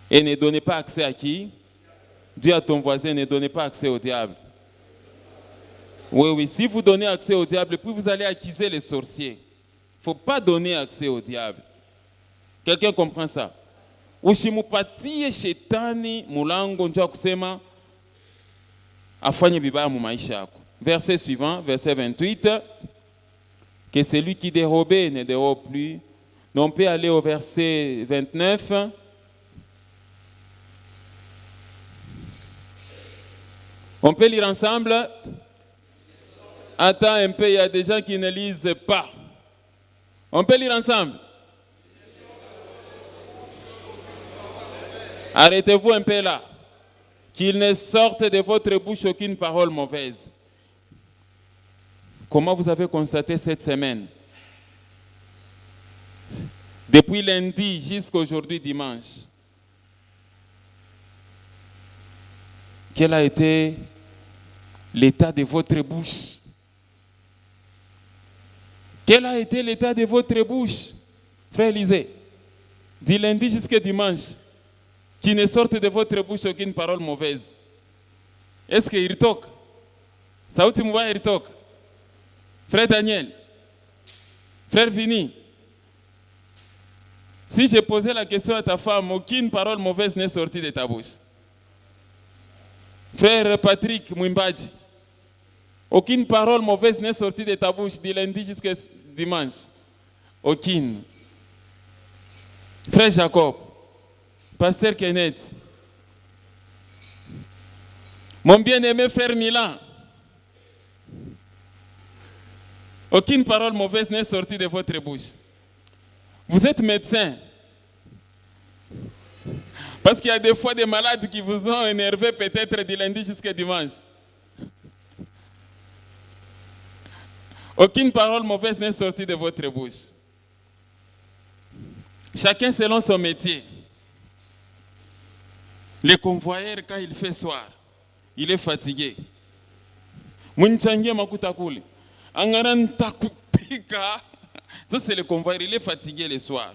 Et ne donnez pas accès à qui? Dis à ton voisin, ne donnez pas accès au diable. Oui, si vous donnez accès au diable, puis vous allez accuser les sorciers. Il ne faut pas donner accès au diable. Quelqu'un comprend ça? Usimupatie shetani mulango njua kusema afanye bibaya mu maisha yako. Verset suivant, verset 28. Que celui qui dérobait ne dérobe plus. On peut aller au verset 29. On peut lire ensemble. Attends un peu, il y a des gens qui ne lisent pas. On peut lire ensemble. Arrêtez-vous un peu là. Qu'il ne sorte de votre bouche aucune parole mauvaise. Comment vous avez constaté cette semaine? Depuis lundi jusqu'à aujourd'hui dimanche. Quel a été l'état de votre bouche? Quel a été l'état de votre bouche? Frère Lisée, du lundi jusqu'à dimanche, qu'il ne sorte de votre bouche aucune parole mauvaise. Est-ce qu'il toque? Sauti mouva il toque. Frère Daniel, frère Vini, si j'ai posé la question à ta femme, aucune parole mauvaise n'est sortie de ta bouche. Frère Patrick Mouimbaji, aucune parole mauvaise n'est sortie de ta bouche du lundi jusqu'à dimanche. Aucune. Frère Jacob, Pasteur Kenneth, mon bien-aimé frère Milan, aucune parole mauvaise n'est sortie de votre bouche. Vous êtes médecin. Parce qu'il y a des fois des malades qui vous ont énervé peut-être du lundi jusqu'à dimanche. Aucune parole mauvaise n'est sortie de votre bouche. Chacun selon son métier. Le convoyeur, quand il fait soir, il est fatigué. Munchangie makuta kule. Angana ntakupika. Ça c'est le convoi, il est fatigué le soir.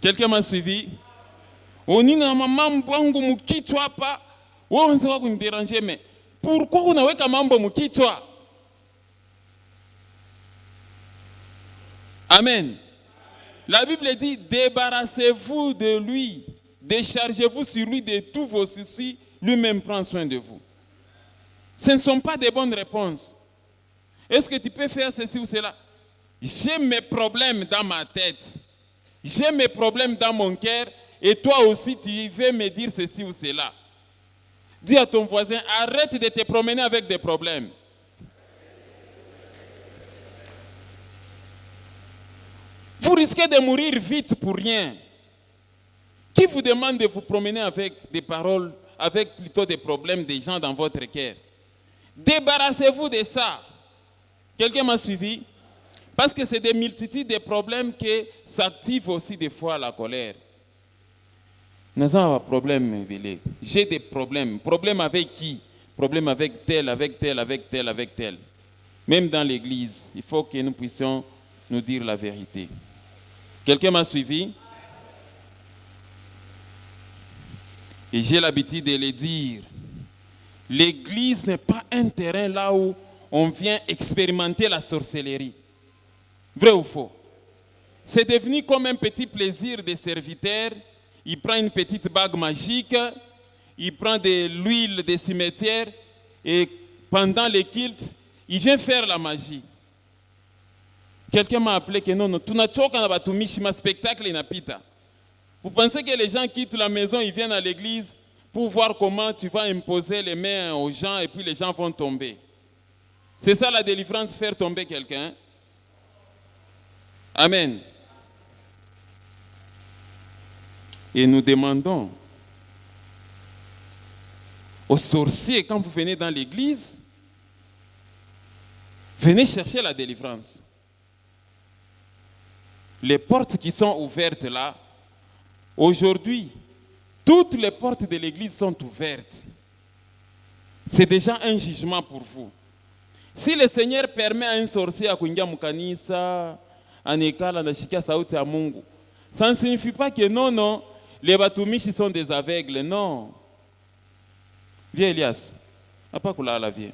Quelqu'un m'a suivi? Onina mambo yangu mkichwa hapa. Wewe unataka kunidéranger mais pourquoi unaweka mambo mkichwa? Amen. La Bible dit débarrassez-vous de lui, déchargez-vous sur lui de tous vos soucis, lui-même prend soin de vous. Ce ne sont pas des bonnes réponses. Est-ce que tu peux faire ceci ou cela? J'ai mes problèmes dans ma tête. J'ai mes problèmes dans mon cœur. Et toi aussi, tu veux me dire ceci ou cela. Dis à ton voisin, arrête de te promener avec des problèmes. Vous risquez de mourir vite pour rien. Qui vous demande de vous promener avec des paroles, avec plutôt des problèmes des gens dans votre cœur? Débarrassez-vous de ça. Quelqu'un m'a suivi? Parce que c'est des multitudes de problèmes qui s'activent aussi des fois la colère. Nous avons un problème, j'ai des problèmes. Problème avec qui? Problème avec tel, avec tel, avec tel, avec tel. Même dans l'église, il faut que nous puissions nous dire la vérité. Quelqu'un m'a suivi? Et j'ai l'habitude de le dire. L'église n'est pas un terrain là où on vient expérimenter la sorcellerie. Vrai ou faux? C'est devenu comme un petit plaisir des serviteurs. Il prend une petite bague magique, il prend de l'huile des cimetières et pendant les cultes, il vient faire la magie. Quelqu'un m'a appelé que non, tunachoka na batumishi ma spectacle inapita. Vous pensez que les gens quittent la maison, ils viennent à l'église pour voir comment tu vas imposer les mains aux gens et puis les gens vont tomber. C'est ça la délivrance, faire tomber quelqu'un. Amen. Et nous demandons aux sorciers, quand vous venez dans l'église, venez chercher la délivrance. Les portes qui sont ouvertes là, aujourd'hui, toutes les portes de l'église sont ouvertes. C'est déjà un jugement pour vous. Si le Seigneur permet à un sorcier à kuingia mukanisa, anekala na shikia sauti ya Mungu, ça ne signifie pas que non, les batumishi sont des aveugles, non. Viens Elias, n'a pas kulala viens.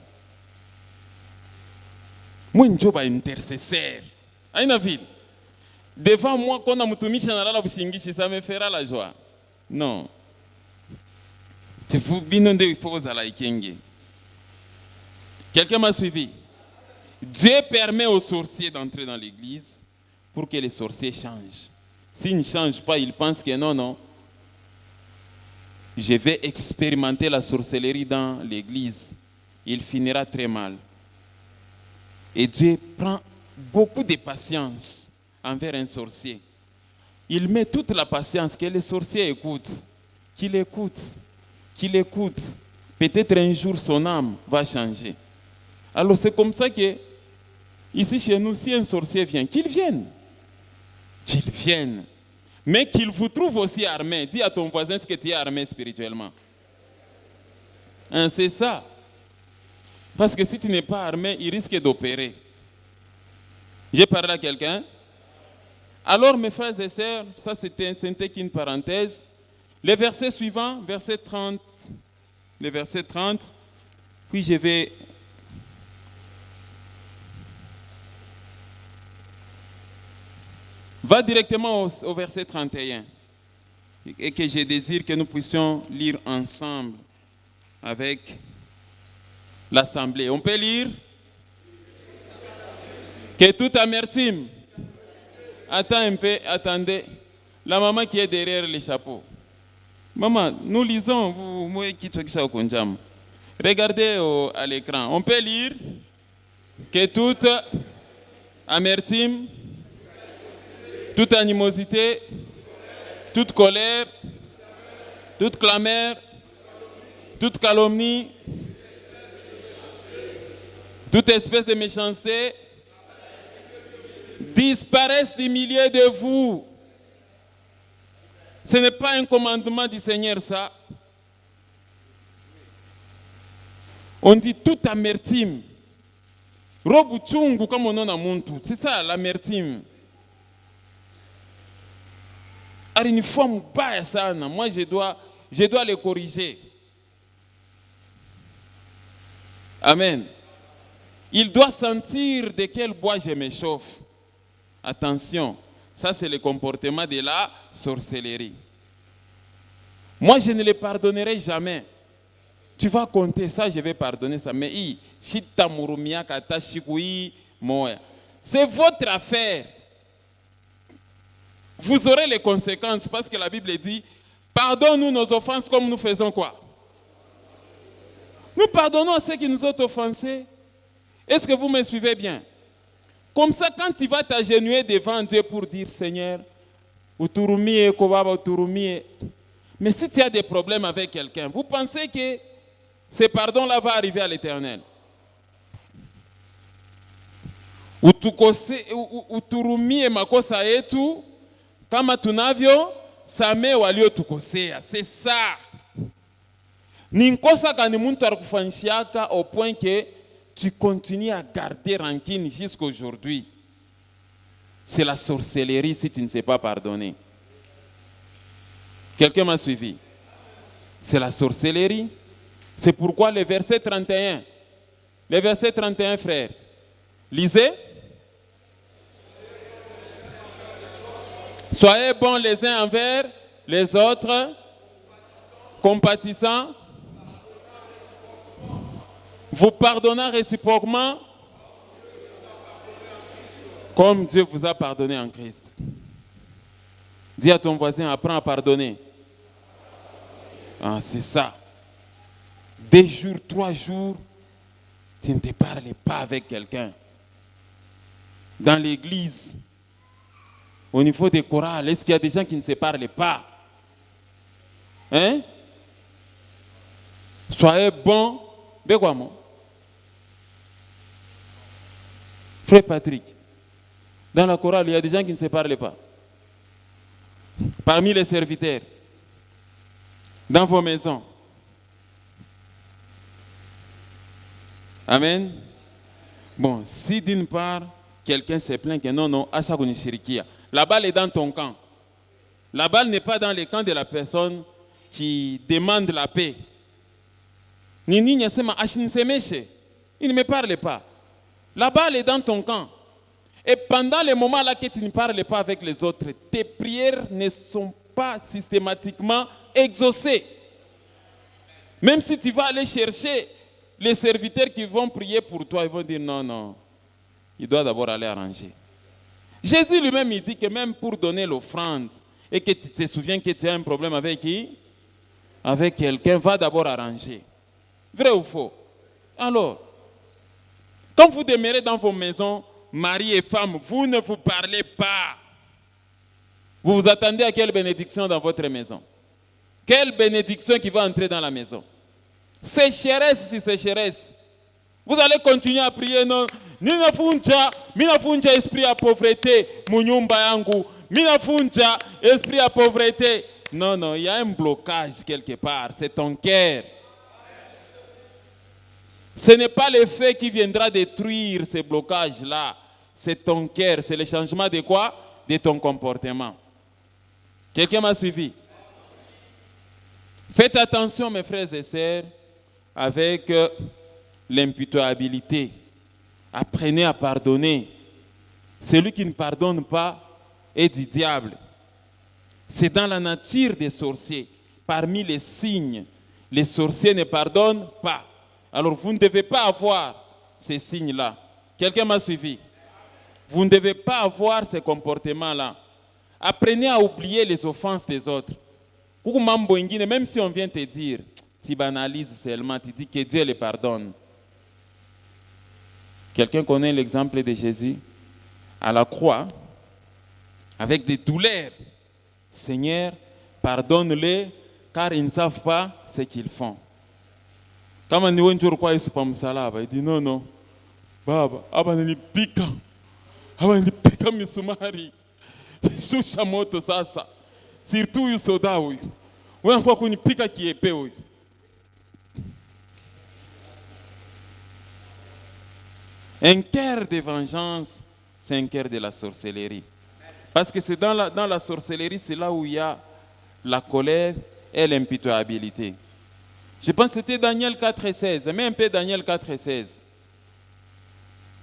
Moi njoba intercesseur. Aina ville. Devant moi quand on mutumishi analala bushingishi, ça me fera la joie. Non. Tu vous binonde il faut à la ikenge. Quelqu'un m'a suivi. Dieu permet aux sorciers d'entrer dans l'église pour que les sorciers changent. S'ils ne changent pas, ils pensent que non, je vais expérimenter la sorcellerie dans l'église. Il finira très mal. Et Dieu prend beaucoup de patience envers un sorcier. Il met toute la patience que les sorciers écoutent, qu'il écoute. Peut-être un jour son âme va changer. Alors c'est comme ça que, ici chez nous, si un sorcier vient, qu'il vienne. Mais qu'il vous trouve aussi armé. Dis à ton voisin ce que tu es armé spirituellement. Hein, c'est ça. Parce que si tu n'es pas armé, il risque d'opérer. J'ai parlé à quelqu'un. Alors mes frères et sœurs, ça c'était qu'une parenthèse. Le verset suivant, verset 30. Le verset 30. Puis je vais... Va directement au verset 31 et que je désire que nous puissions lire ensemble avec l'assemblée. On peut lire que toute amertume. Attends un peu, attendez. La maman qui est derrière les chapeaux. Maman, nous lisons. Regardez à l'écran. On peut lire que toute amertume, toute animosité, toute colère, toute clameur, toute calomnie, toute espèce de méchanceté disparaissent du milieu de vous. Ce n'est pas un commandement du Seigneur, ça. On dit toute amertume. Robu chungu comme on a muntu. C'est ça l'amertume. Alors une fois mbaya sana, moi je dois le corriger. Amen. Il doit sentir de quel bois je m'échauffe. Attention, ça c'est le comportement de la sorcellerie. Moi je ne le pardonnerai jamais. Tu vas compter ça, je vais pardonner ça. Mais c'est votre affaire. Vous aurez les conséquences parce que la Bible dit, pardonne-nous nos offenses comme nous faisons quoi? Nous pardonnons à ceux qui nous ont offensés. Est-ce que vous me suivez bien? Comme ça, quand tu vas t'agenouiller devant Dieu pour dire, Seigneur, mais si tu as des problèmes avec quelqu'un, vous pensez que ce pardon-là va arriver à l'Éternel? Uturumie makosa yetu kama tunavyo samehe waliotukosea. C'est ça. Ni nkosa kani muntu alikufanyishiaka au point que tu continues à garder rancune jusqu'à aujourd'hui. C'est la sorcellerie si tu ne sais pas pardonner. Quelqu'un m'a suivi? C'est la sorcellerie. C'est pourquoi le verset 31, frère, lisez. Soyez bons les uns envers les autres, compatissants, vous pardonnant réciproquement, comme Dieu vous a pardonné en Christ. Dis à ton voisin, apprends à pardonner. Ah, c'est ça. 2 jours, 3 jours, tu ne te parles pas avec quelqu'un. Dans l'église, au niveau des chorales, est-ce qu'il y a des gens qui ne se parlent pas? Hein? Soyez bons. De quoi, moi? Frère Patrick, dans la chorale, il y a des gens qui ne se parlent pas. Parmi les serviteurs, dans vos maisons. Amen. Bon, si d'une part, quelqu'un se plaint que non, la balle est dans ton camp. La balle n'est pas dans le camp de la personne qui demande la paix. Il ne me parle pas. La balle est dans ton camp. Et pendant les moments là que tu ne parles pas avec les autres, tes prières ne sont pas systématiquement exaucées. Même si tu vas aller chercher les serviteurs qui vont prier pour toi, ils vont dire non, il doit d'abord aller arranger. Jésus lui-même, il dit que même pour donner l'offrande et que tu te souviens que tu as un problème avec qui? Avec quelqu'un, va d'abord arranger. Vrai ou faux? Alors, quand vous demeurez dans vos maisons, mari et femme, vous ne vous parlez pas. Vous vous attendez à quelle bénédiction dans votre maison? Quelle bénédiction qui va entrer dans la maison? Sécheresse, si sécheresse. Vous allez continuer à prier, non? Minafunja esprit à pauvreté, munyumba yangu. Minafunja esprit à pauvreté. Non, il y a un blocage quelque part. C'est ton cœur. Ce n'est pas le fait qui viendra détruire ces blocages-là. C'est ton cœur. C'est le changement de quoi? De ton comportement. Quelqu'un m'a suivi? Faites attention, mes frères et sœurs, avec l'imputabilité. Apprenez à pardonner. Celui qui ne pardonne pas est du diable. C'est dans la nature des sorciers. Parmi les signes, les sorciers ne pardonnent pas. Alors vous ne devez pas avoir ces signes-là. Quelqu'un m'a suivi? Vous ne devez pas avoir ces comportements-là. Apprenez à oublier les offenses des autres. Même si on vient te dire, tu banalises seulement, tu dis que Dieu les pardonne. Quelqu'un connaît l'exemple de Jésus à la croix, avec des douleurs. Seigneur, pardonne-les, car ils ne savent pas ce qu'ils font. Quand on dit il dit non, Baba, abananipika misumari, shusha moto sasa, surtout huyu soda huyu, wewe kwa kunipika kiepe huyu. Un cœur de vengeance, c'est un cœur de la sorcellerie. Parce que c'est dans la sorcellerie, c'est là où il y a la colère et l'impitoyabilité. Je pense que c'était Daniel 4,16. Mets un peu Daniel 4,16.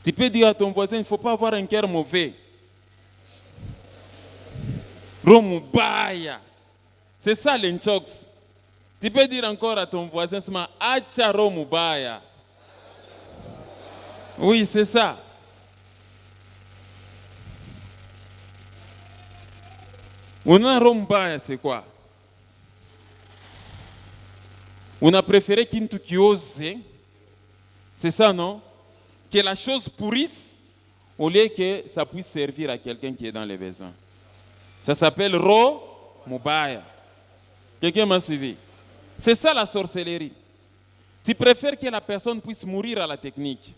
Tu peux dire à ton voisin, il ne faut pas avoir un cœur mauvais. Romubaya. C'est ça l'inchox. Tu peux dire encore à ton voisin, Acha Romubaya. Oui, c'est ça. On a Romubaya, c'est quoi? On a préféré Kintu Kiose. C'est ça, non? Que la chose pourrisse au lieu que ça puisse servir à quelqu'un qui est dans les besoins. Ça s'appelle Romubaya. Quelqu'un m'a suivi? C'est ça la sorcellerie. Tu préfères que la personne puisse mourir à la technique.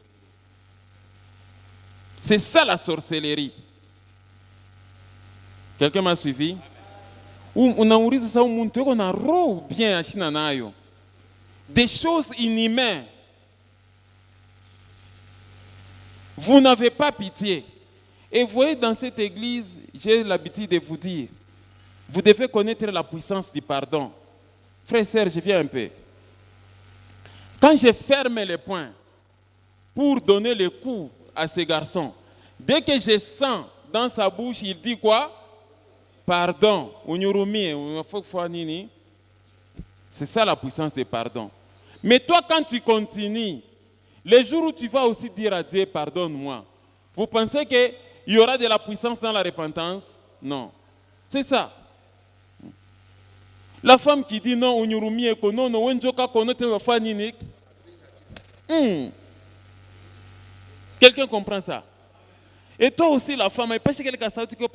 C'est ça la sorcellerie. Quelqu'un m'a suivi? Unauriza sa umuntu yuko na roho bien ashina nayo. Des choses inhumaines. Vous n'avez pas pitié. Et vous voyez, dans cette église, j'ai l'habitude de vous dire, vous devez connaître la puissance du pardon. Frère et sœur, je viens un peu. Quand je ferme les poings pour donner le coup à ces garçons, dès que je sens dans sa bouche, il dit quoi? Pardon. C'est ça la puissance du pardon. Mais toi, quand tu continues, les jours où tu vas aussi dire à Dieu, pardonne-moi, vous pensez qu'il y aura de la puissance dans la repentance? Non. C'est ça. La femme qui dit non, quelqu'un comprend ça? Et toi aussi, la femme, elle pêche quelqu'un qui dit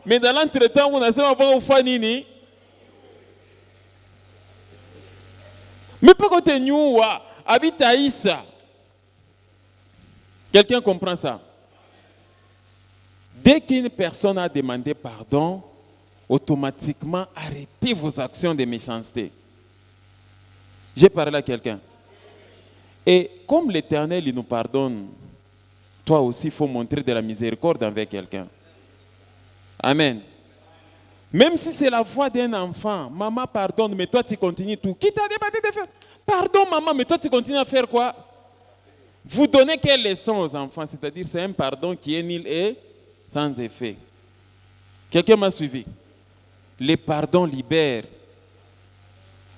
mais dans l'entretemps, on a seulement pas au nini. Mais pas côté nous, habite Aïssa. Quelqu'un comprend ça? Dès qu'une personne a demandé pardon, automatiquement arrêtez vos actions de méchanceté. J'ai parlé à quelqu'un. Et comme l'Éternel il nous pardonne, toi aussi il faut montrer de la miséricorde envers quelqu'un. Amen. Même si c'est la voix d'un enfant, maman pardonne, mais toi tu continues tout. Qui t'a demandé de faire? Pardon maman, mais toi tu continues à faire quoi? Vous donnez quelle leçon aux enfants? C'est-à-dire c'est un pardon qui est nul et sans effet. Quelqu'un m'a suivi? Le pardon libère.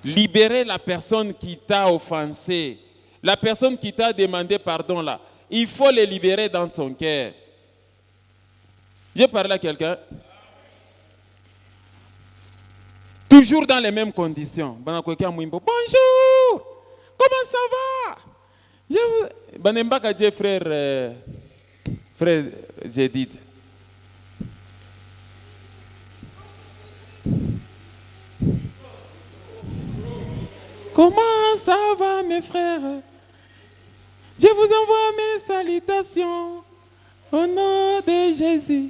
Libérer la personne qui t'a offensé, la personne qui t'a demandé pardon là, il faut le libérer dans son cœur. J'ai parlé à quelqu'un. Toujours dans les mêmes conditions. Bonjour, comment ça va? Frère Jedid. Comment ça va mes frères? Je vous envoie mes salutations au nom de Jésus.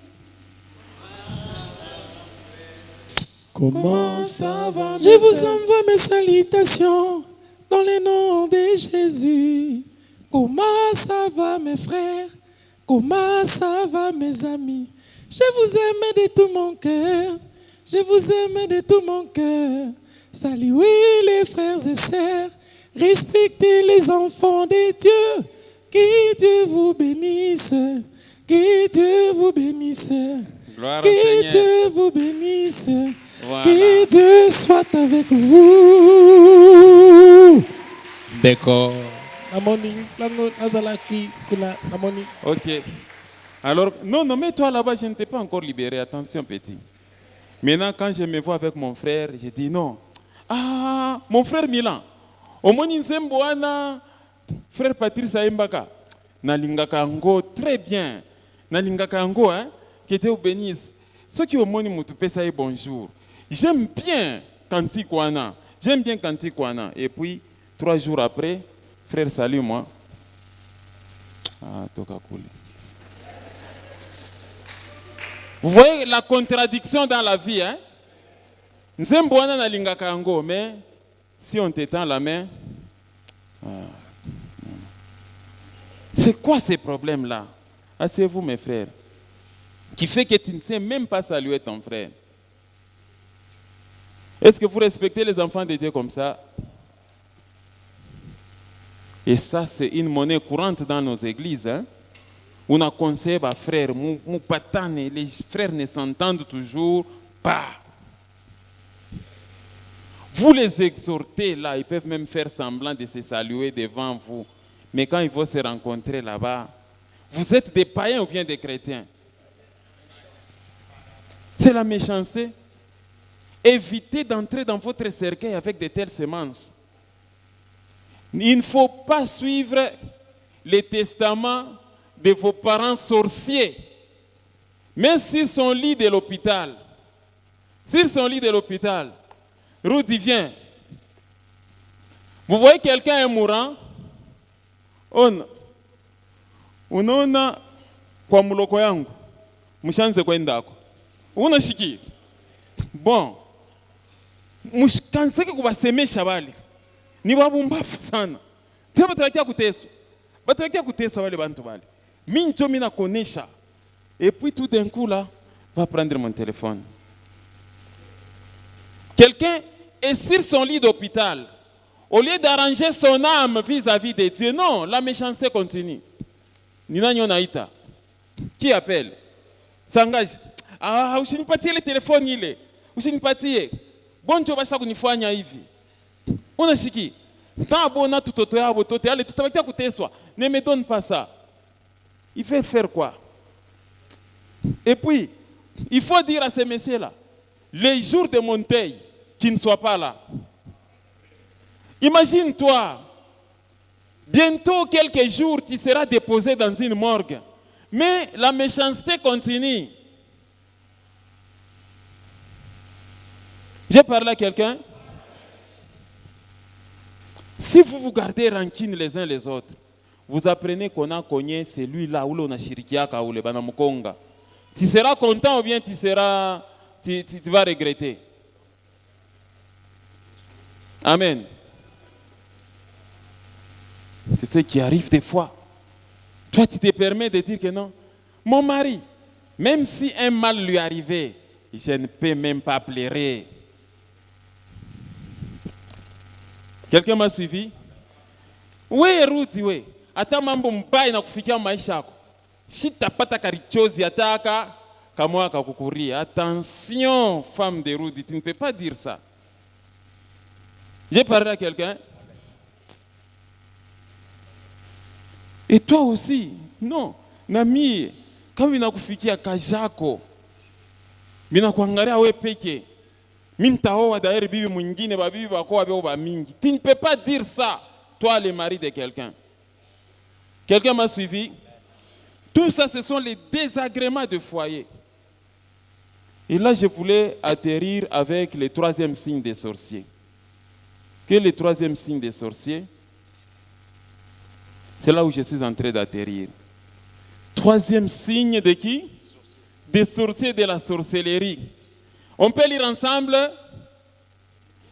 Comment ça va? Je vous envoie mes salutations dans le nom de Jésus. Comment ça va mes frères? Comment ça va mes amis? Je vous aime de tout mon cœur. Je vous aime de tout mon cœur. Saluez les frères et sœurs. Respectez les enfants de Dieu. Que Dieu vous bénisse. Que Dieu vous bénisse. Gloire que Dieu vous bénisse. Voilà. Que Dieu soit avec vous. D'accord. Ok. Alors, non, mais toi là-bas, je ne t'ai pas encore libéré. Attention, petit. Maintenant, quand je me vois avec mon frère, je dis non. Ah, mon frère Milan. Au moins, frère Patrice Aimbaka. Nalingaka ngo très bien. Nalingaka ngo, hein, qui était au bénisse. Ceux qui au moins nous te bonjour. J'aime bien Kantikwana. J'aime bien Kantikwana. Et puis, 3 jours après, frère, salut moi. Ah, toka cool. Vous voyez la contradiction dans la vie, hein? Nzembo wana nalingaka yango, mais si on t'étend la main, c'est quoi ces problèmes-là? Asseyez-vous mes frères. Qui fait que tu ne sais même pas saluer ton frère. Est-ce que vous respectez les enfants de Dieu comme ça? Et ça, c'est une monnaie courante dans nos églises. Hein? On a conseillé à frères, les frères ne s'entendent toujours pas. Vous les exhortez là, ils peuvent même faire semblant de se saluer devant vous. Mais quand ils vont se rencontrer là-bas, vous êtes des païens ou bien des chrétiens? C'est la méchanceté. Évitez d'entrer dans votre cercueil avec de telles semences. Il ne faut pas suivre les testaments de vos parents sorciers. Mais s'ils sont lits de l'hôpital, Rudy vient. Vous voyez quelqu'un est mourant? Unaona kwa muloko yangu mshanze kwendako. Unashiki. Bon. Mshikanseke kubasemesha bali. Ni babumbafu sana. Tena batakia kuteswa. Batakia kuteswa wale bantu bali. Mincho mina konesha. Et puis tout d'un coup là, va prendre mon téléphone. Quelqu'un est sur son lit d'hôpital. Au lieu d'arranger son âme vis-à-vis de Dieu, non, la méchanceté continue. Nina naita. Qui appelle? S'engage. Ah, usinipatie le téléphone ile. Usinipatie. Bonjo basha kunifanya hivi. Unashiki. Tabona tutoto yabo tote ale tutabakia kuteswa. Ne me donne pas ça. Il fait faire quoi? Et puis, il faut dire à ces messieurs-là, les jours de mon deuil, qu'ils ne soient pas là. Imagine-toi, bientôt quelques jours, tu seras déposé dans une morgue. Mais la méchanceté continue. J'ai parlé à quelqu'un. Si vous vous gardez rancune les uns les autres, vous apprenez qu'on a cogné celui-là où l'on a shirikiaka ou le banamukonga. Tu seras content ou bien tu vas regretter. Amen. C'est ce qui arrive des fois. Toi, tu te permets de dire que non. Mon mari, même si un mal lui arrivait, je ne peux même pas pleurer. Quelqu'un m'a suivi? Oui, Ruth, oui. Ata mambo mbaya na kufikia maisha yako. Sitapata karichozi ataka kamwa kakukuria. Attention, femme de Ruth, tu ne peux pas dire ça. J'ai parlé à quelqu'un. Et toi aussi, non. Nami, kama inakufikia kajako, binakuangalia wewe peke. Mintaoa d'ailleurs bibi mwingine babibi bako wabeo ba mingi. Tu ne peux pas dire ça, toi le mari de quelqu'un. Quelqu'un m'a suivi? Tout ça, ce sont les désagréments de foyer. Et là, je voulais atterrir avec le troisième signe des sorciers. Quel est le troisième signe des sorciers? C'est là où je suis en train d'atterrir. Troisième signe de qui? Des sorciers de la sorcellerie. On peut lire ensemble.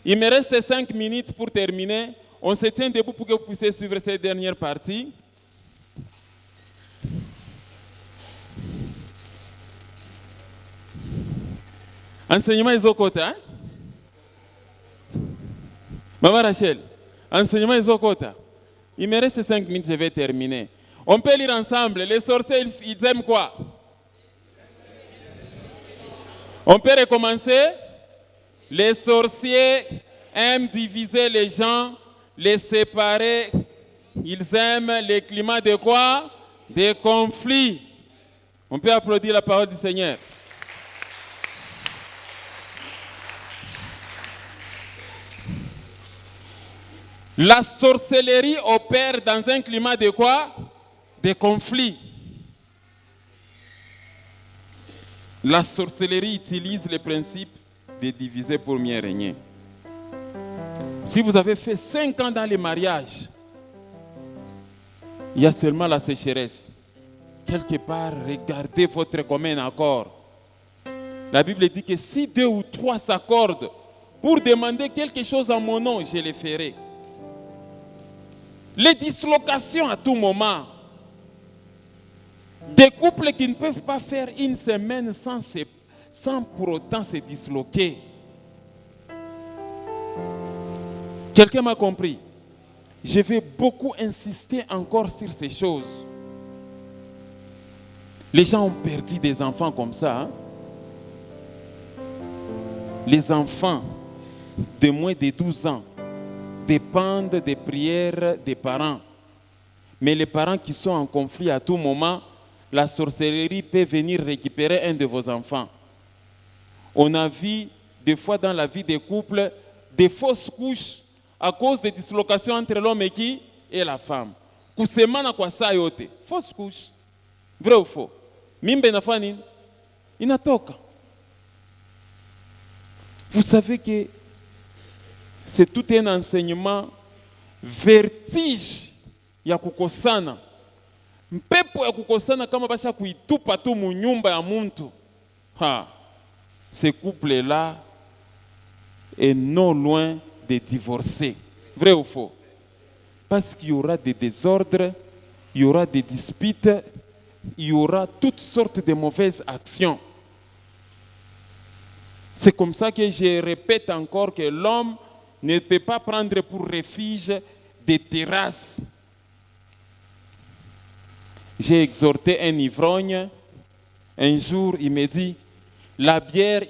Il me reste 5 minutes pour terminer. On se tient debout pour que vous puissiez suivre cette dernière partie. Enseignement Isokota. Hein? Maman Rachel, enseignement Isokota. Il me reste 5 minutes, je vais terminer. On peut lire ensemble. Les sorciers, ils aiment quoi? On peut recommencer. Les sorciers aiment diviser les gens, les séparer. Ils aiment les climats de quoi? Des conflits. On peut applaudir la parole du Seigneur. La sorcellerie opère dans un climat de quoi? De conflit. La sorcellerie utilise le principe de diviser pour mieux régner. Si vous avez fait 5 ans dans les mariages, il y a seulement la sécheresse. Quelque part, regardez votre commun accord. La Bible dit que si 2 ou 3 s'accordent pour demander quelque chose en mon nom, je le ferai. Les dislocations à tout moment. Des couples qui ne peuvent pas faire une semaine sans pour autant se disloquer. Quelqu'un m'a compris? Je vais beaucoup insister encore sur ces choses. Les gens ont perdu des enfants comme ça. Hein? Les enfants de moins de 12 ans dépendent des prières des parents. Mais les parents qui sont en conflit à tout moment, la sorcellerie peut venir récupérer un de vos enfants. On a vu des fois dans la vie des couples des fausses couches à cause des dislocations entre l'homme et la femme. Kusemana kwa saa yote. Fausse couche. Vrai ou faux? Mimbe inafanya nini? Inatoka. Vous savez que c'est tout un enseignement vertige ya kukosana. Mpepo ya kukosana kama basha kuitupa tu mu nyumba ya muntu. Ce couple-là est non loin de divorcer. Vrai ou faux? Parce qu'il y aura des désordres, il y aura des disputes, il y aura toutes sortes de mauvaises actions. C'est comme ça que je répète encore que l'homme ne peut pas prendre pour refuge des terrasses. J'ai exhorté un ivrogne. Un jour, il me dit, la bière,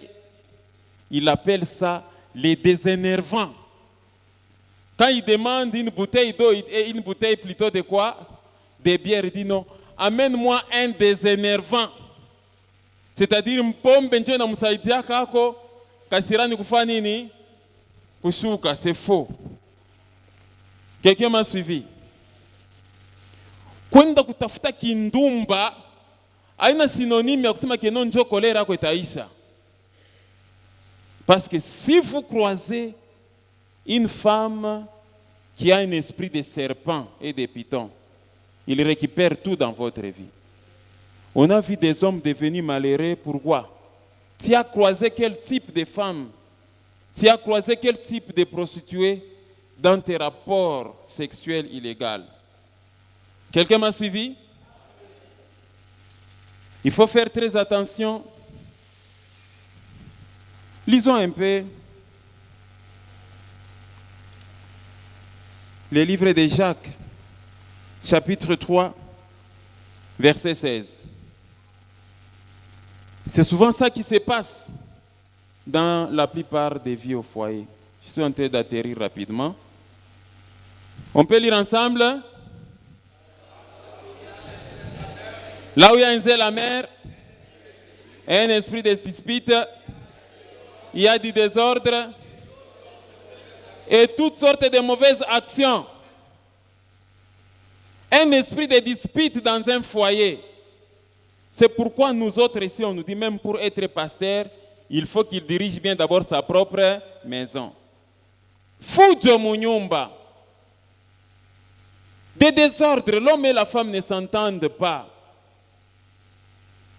il appelle ça les désénervants. Quand il demande une bouteille d'eau et une bouteille plutôt de quoi? De bière, il dit non, amène-moi un désénervant. C'est-à-dire mpombe njo na msaidia kako kasirani kufanya nini? Kushuka, c'est faux. Quelqu'un m'a suivi? Kwenda kutafuta kindumba haina synonyme ya kusema que non njo kolera yako itaisha. Parce que si vous croisez une femme qui a un esprit de serpent et de python, il récupère tout dans votre vie. On a vu des hommes devenus malheureux. Pourquoi? Tu as croisé quel type de femme? Tu as croisé quel type de prostituée dans tes rapports sexuels illégaux? Quelqu'un m'a suivi? Il faut faire très attention. Lisons un peu le livre de Jacques, chapitre 3, verset 16. C'est souvent ça qui se passe dans la plupart des vies au foyer. Je suis en train d'atterrir rapidement. On peut lire ensemble? Là où il y a un zèle amer, un esprit de dispute, il y a du désordre et toutes sortes de mauvaises actions. Un esprit de dispute dans un foyer. C'est pourquoi nous autres ici, on nous dit même pour être pasteur, il faut qu'il dirige bien d'abord sa propre maison. Fujo munyumba. Des désordres, l'homme et la femme ne s'entendent pas.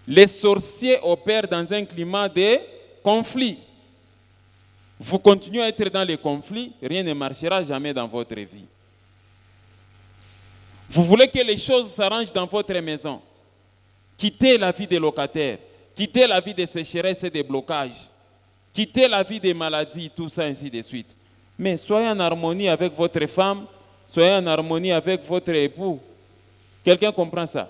Les sorciers opèrent dans un climat de conflit. Vous continuez à être dans les conflits, rien ne marchera jamais dans votre vie. Vous voulez que les choses s'arrangent dans votre maison. Quittez la vie des locataires, quittez la vie des sécheresses et des blocages, quittez la vie des maladies, tout ça, ainsi de suite. Mais soyez en harmonie avec votre femme, soyez en harmonie avec votre époux. Quelqu'un comprend ça?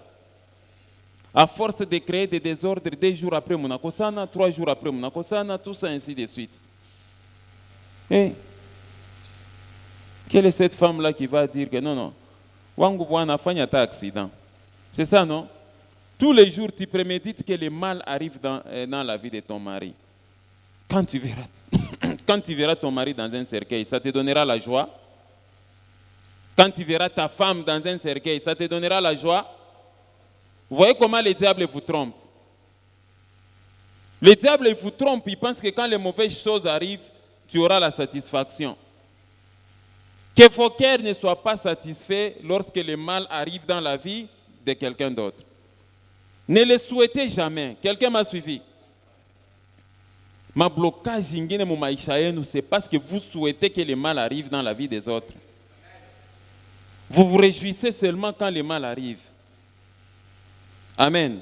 À force de créer des désordres, 2 jours après mon akosana, 3 jours après mon akosana, tout ça, ainsi de suite. Et quelle est cette femme-là qui va dire que non, wangu bwana fanya ta accident? C'est ça, non? Tous les jours, tu prémédites que le mal arrive dans la vie de ton mari. Quand tu verras ton mari dans un cercueil, ça te donnera la joie. Quand tu verras ta femme dans un cercueil, ça te donnera la joie. Vous voyez comment le diable vous trompe? Le diable vous trompe, il pense que quand les mauvaises choses arrivent, tu auras la satisfaction. Que vos cœurs ne soient pas satisfaits lorsque le mal arrive dans la vie de quelqu'un d'autre. Ne le souhaitez jamais. Quelqu'un m'a suivi. Ma blocage ingine mu maisha yenu, c'est parce que vous souhaitez que le mal arrive dans la vie des autres. Vous vous réjouissez seulement quand le mal arrive. Amen.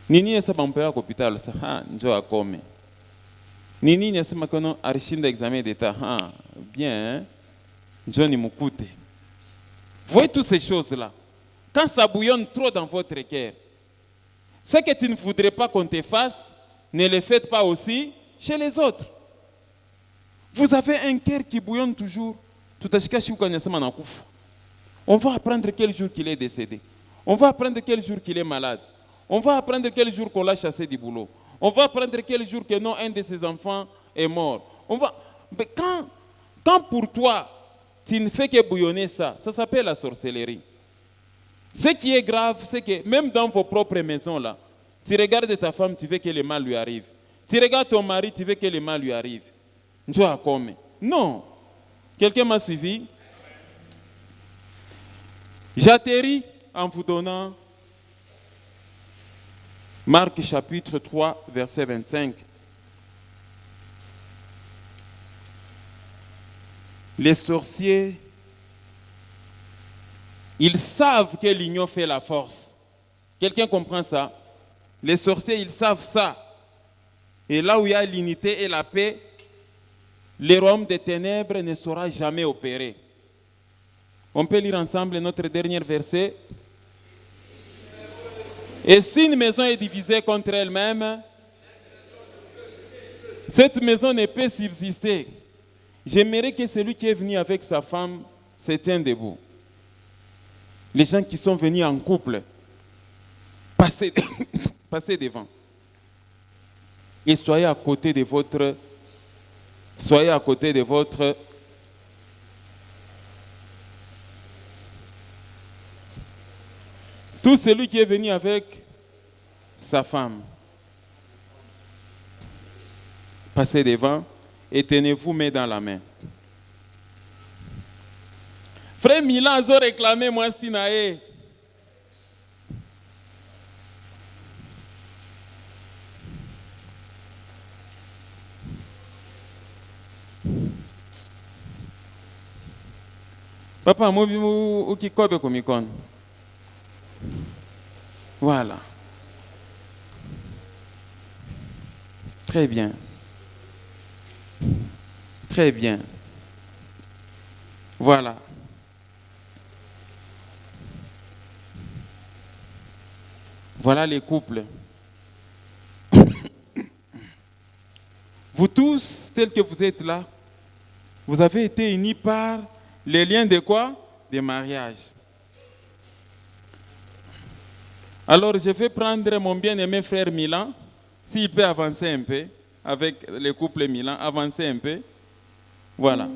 Nini yesa bampera kwa hospital sa ha njo akome. Nini yesa makono arishinda examen d'état ha bien njo ni mukute. Voyez toutes ces choses là. Quand ça bouillonne trop dans votre cœur, ce que tu ne voudrais pas qu'on te fasse, ne le faites pas aussi chez les autres. Vous avez un cœur qui bouillonne toujours. On va apprendre quel jour qu'il est décédé. On va apprendre quel jour qu'il est malade. On va apprendre quel jour qu'on l'a chassé du boulot. On va apprendre quel jour que non, un de ses enfants est mort. Mais quand pour toi, tu ne fais que bouillonner ça s'appelle la sorcellerie. Ce qui est grave, c'est que même dans vos propres maisons, là, tu regardes ta femme, tu veux que le mal lui arrive. Tu regardes ton mari, tu veux que le mal lui arrive. Non. Quelqu'un m'a suivi? J'atterris en vous donnant Marc chapitre 3, verset 25. Les sorciers, ils savent que l'union fait la force. Quelqu'un comprend ça? Les sorciers, ils savent ça. Et là où il y a l'unité et la paix, le royaume des ténèbres ne saura jamais opérer. On peut lire ensemble notre dernier verset. Et si une maison est divisée contre elle-même, cette maison ne peut subsister. J'aimerais que celui qui est venu avec sa femme se tienne debout. Les gens qui sont venus en couple, passez devant. Et soyez à côté de votre. Tout celui qui est venu avec sa femme, passez devant et tenez-vous main dans la main. Frère Milan a réclamé moi Sinaé. Papa, moi, ukikobe kumikono. Voilà. Très bien. Très bien. Voilà. Voilà les couples. Vous tous, tels que vous êtes là, vous avez été unis par les liens de quoi? De mariage. Alors je vais prendre mon bien-aimé frère Milan, s'il peut avancer un peu, avec le couple Milan, avancer un peu. Voilà.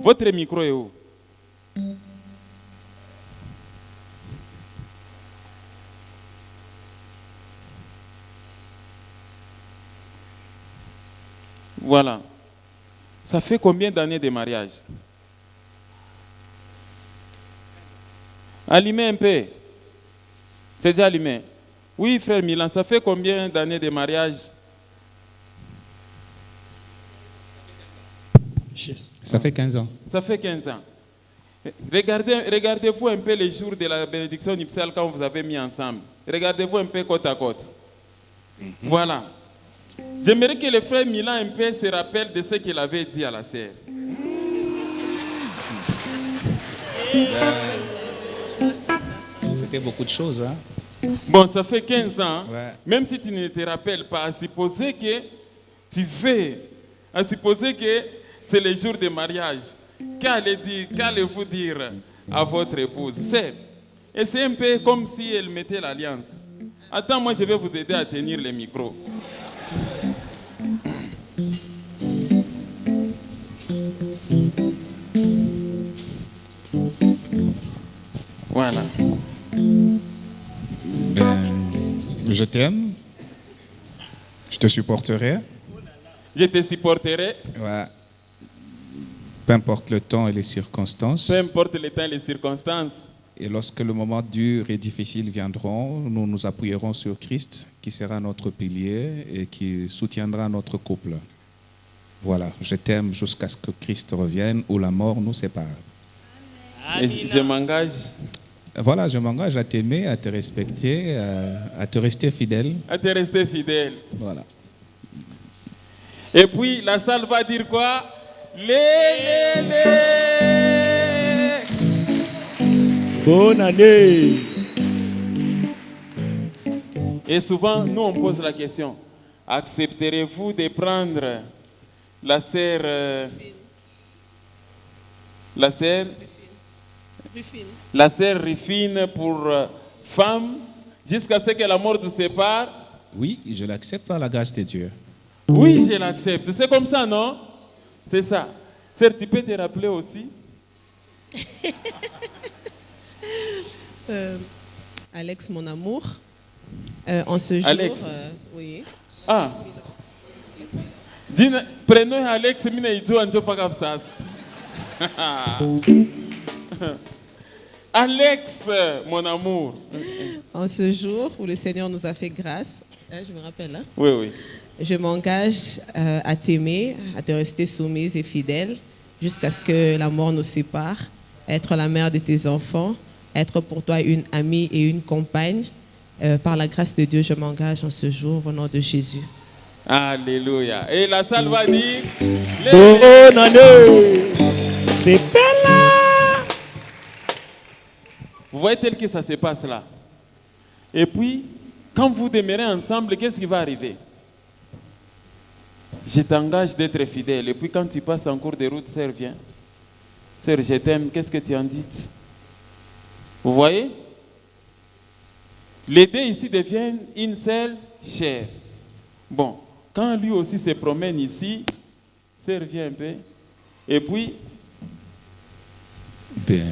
Votre micro est où? Voilà. Ça fait combien d'années de mariage? Allumez un peu. C'est déjà allumé. Oui, frère Milan, ça fait combien d'années de mariage? Ça fait 15 ans. Ça fait 15 ans. Regardez-vous un peu les jours de la bénédiction nuptiale quand vous avez mis ensemble. Regardez-vous un peu côte à côte. Voilà. J'aimerais que le frère Milan un peu se rappelle de ce qu'il avait dit à la sœur. C'était beaucoup de choses, hein? Bon, ça fait 15 ans. Ouais. Même si tu ne te rappelles pas, à supposer que tu veux, à supposer que c'est le jour de mariage, qu'allez-vous dire à votre épouse? Et c'est un peu comme si elle mettait l'alliance. Attends, moi je vais vous aider à tenir le micro. Voilà. Je t'aime. Je te supporterai. Je te supporterai. Ouais. Peu importe le temps et les circonstances. Peu importe le temps et les circonstances. Et lorsque le moment dur et difficile viendront, nous nous appuierons sur Christ, qui sera notre pilier et qui soutiendra notre couple. Voilà, je t'aime jusqu'à ce que Christ revienne ou la mort nous sépare. Et je m'engage Voilà, je m'engage à t'aimer, à te respecter, à te rester fidèle. à te rester fidèle. Voilà. Et puis la salle va dire quoi? Les. Bonne année. Et souvent, nous, on pose la question, accepterez-vous de prendre la sœur Rufine pour femme jusqu'à ce que la mort nous sépare? Oui, je l'accepte par la grâce de Dieu. Oui, je l'accepte. C'est comme ça, non? C'est ça. Sœur, tu peux te rappeler aussi? Alex, mon amour, en ce jour... Alex. Oui. Ah. Jina, prénom Alex, mina ijua njo paka sasa. Alex, mon amour. En ce jour où le Seigneur nous a fait grâce, je me rappelle, hein? Oui, oui. Je m'engage à t'aimer, à te rester soumise et fidèle jusqu'à ce que la mort nous sépare, à être la mère de tes enfants, à être pour toi une amie et une compagne. Par la grâce de Dieu, je m'engage en ce jour au nom de Jésus. Alléluia. Et la salle va dire... Bonne année. C'est Bella. Vous voyez tel que ça se passe là. Et puis, quand vous demeurez ensemble, qu'est-ce qui va arriver? Je t'engage d'être fidèle. Et puis quand tu passes en cours de route, sœur, viens. Sœur, je t'aime. Qu'est-ce que tu en dis? Vous voyez? Les deux ici deviennent une seule chair. Bon, quand lui aussi se promène ici, sœur, viens un peu. Et puis... Bien.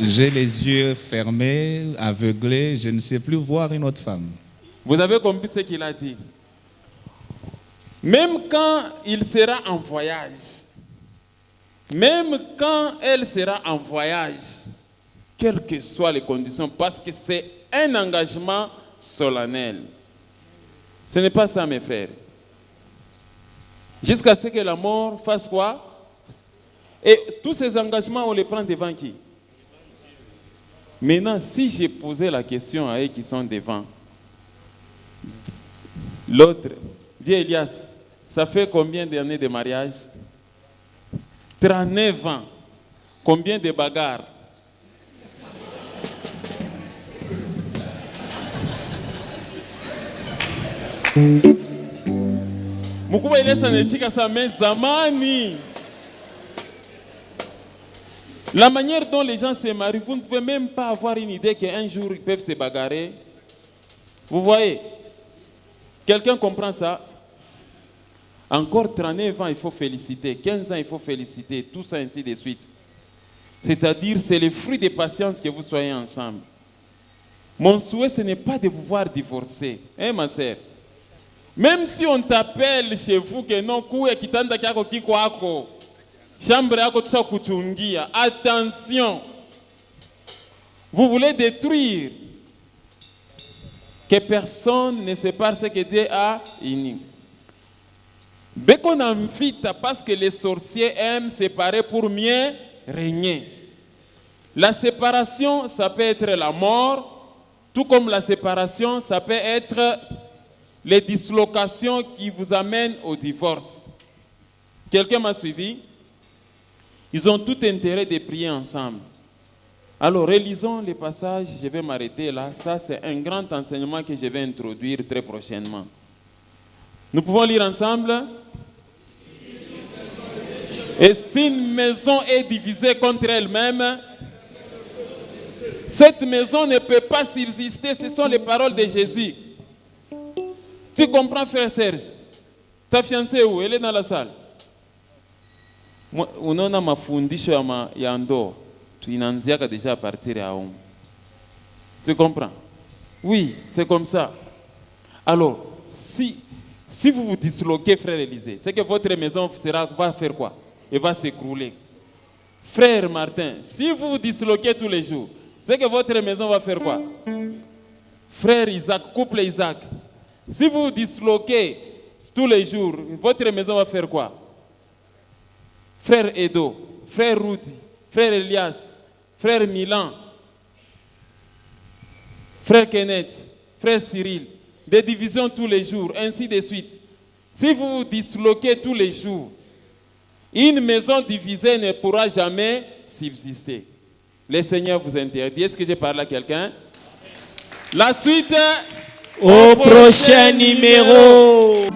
J'ai les yeux fermés, aveuglés, je ne sais plus voir une autre femme. Vous avez compris ce qu'il a dit? Même quand il sera en voyage, même quand elle sera en voyage, quelles que soient les conditions, parce que c'est un engagement solennel. Ce n'est pas ça, mes frères. Jusqu'à ce que la mort fasse quoi? Et tous ces engagements, on les prend devant qui? Maintenant, si j'ai posé la question à eux qui sont devant, l'autre, viens Elias, ça fait combien d'années de mariage? 39 ans. Combien de bagarres? Mkubwa Elias anachika sa zamani. La manière dont les gens se marient, vous ne pouvez même pas avoir une idée qu'un jour ils peuvent se bagarrer. Vous voyez? Quelqu'un comprend ça? Encore 39 ans, il faut féliciter. 15 ans, il faut féliciter. Tout ça, ainsi de suite. C'est-à-dire, c'est le fruit de patience que vous soyez ensemble. Mon souhait, ce n'est pas de vous voir divorcer. Hein, ma sœur? Même si on t'appelle chez vous que non, kuwe kitanda kyako kiko ako. Chambre yako tusa kuchungia. Attention. Vous voulez détruire. Que personne ne sépare ce que Dieu a uni. Bekon amfita parce que les sorciers aiment séparer pour mieux régner. La séparation, ça peut être la mort, tout comme la séparation, ça peut être les dislocations qui vous amènent au divorce. Quelqu'un m'a suivi? Ils ont tout intérêt de prier ensemble. Alors, relisons les passages, je vais m'arrêter là. Ça, c'est un grand enseignement que je vais introduire très prochainement. Nous pouvons lire ensemble. Et si une maison est divisée contre elle-même, cette maison ne peut pas subsister. Ce sont les paroles de Jésus. Tu comprends, frère Serge? Ta fiancée où? Elle est dans la salle. Unaona mafundisho ya ndoa tuinaanziaka déjà à partir ya homme. Tu comprends? Oui, c'est comme ça. Alors, si vous vous disloquez, frère Élisée, c'est que votre maison va faire quoi? Elle va s'écrouler. Frère Martin, si vous vous disloquez tous les jours, c'est que votre maison va faire quoi? Frère Isaac, couple Isaac, si vous vous disloquez tous les jours, votre maison va faire quoi? Frère Edo, frère Rudy, frère Elias, frère Milan, frère Kenneth, frère Cyril, des divisions tous les jours, ainsi de suite. Si vous vous disloquez tous les jours, une maison divisée ne pourra jamais subsister. Le Seigneur vous interdit. Est-ce que j'ai parlé à quelqu'un? La suite Au prochain numéro.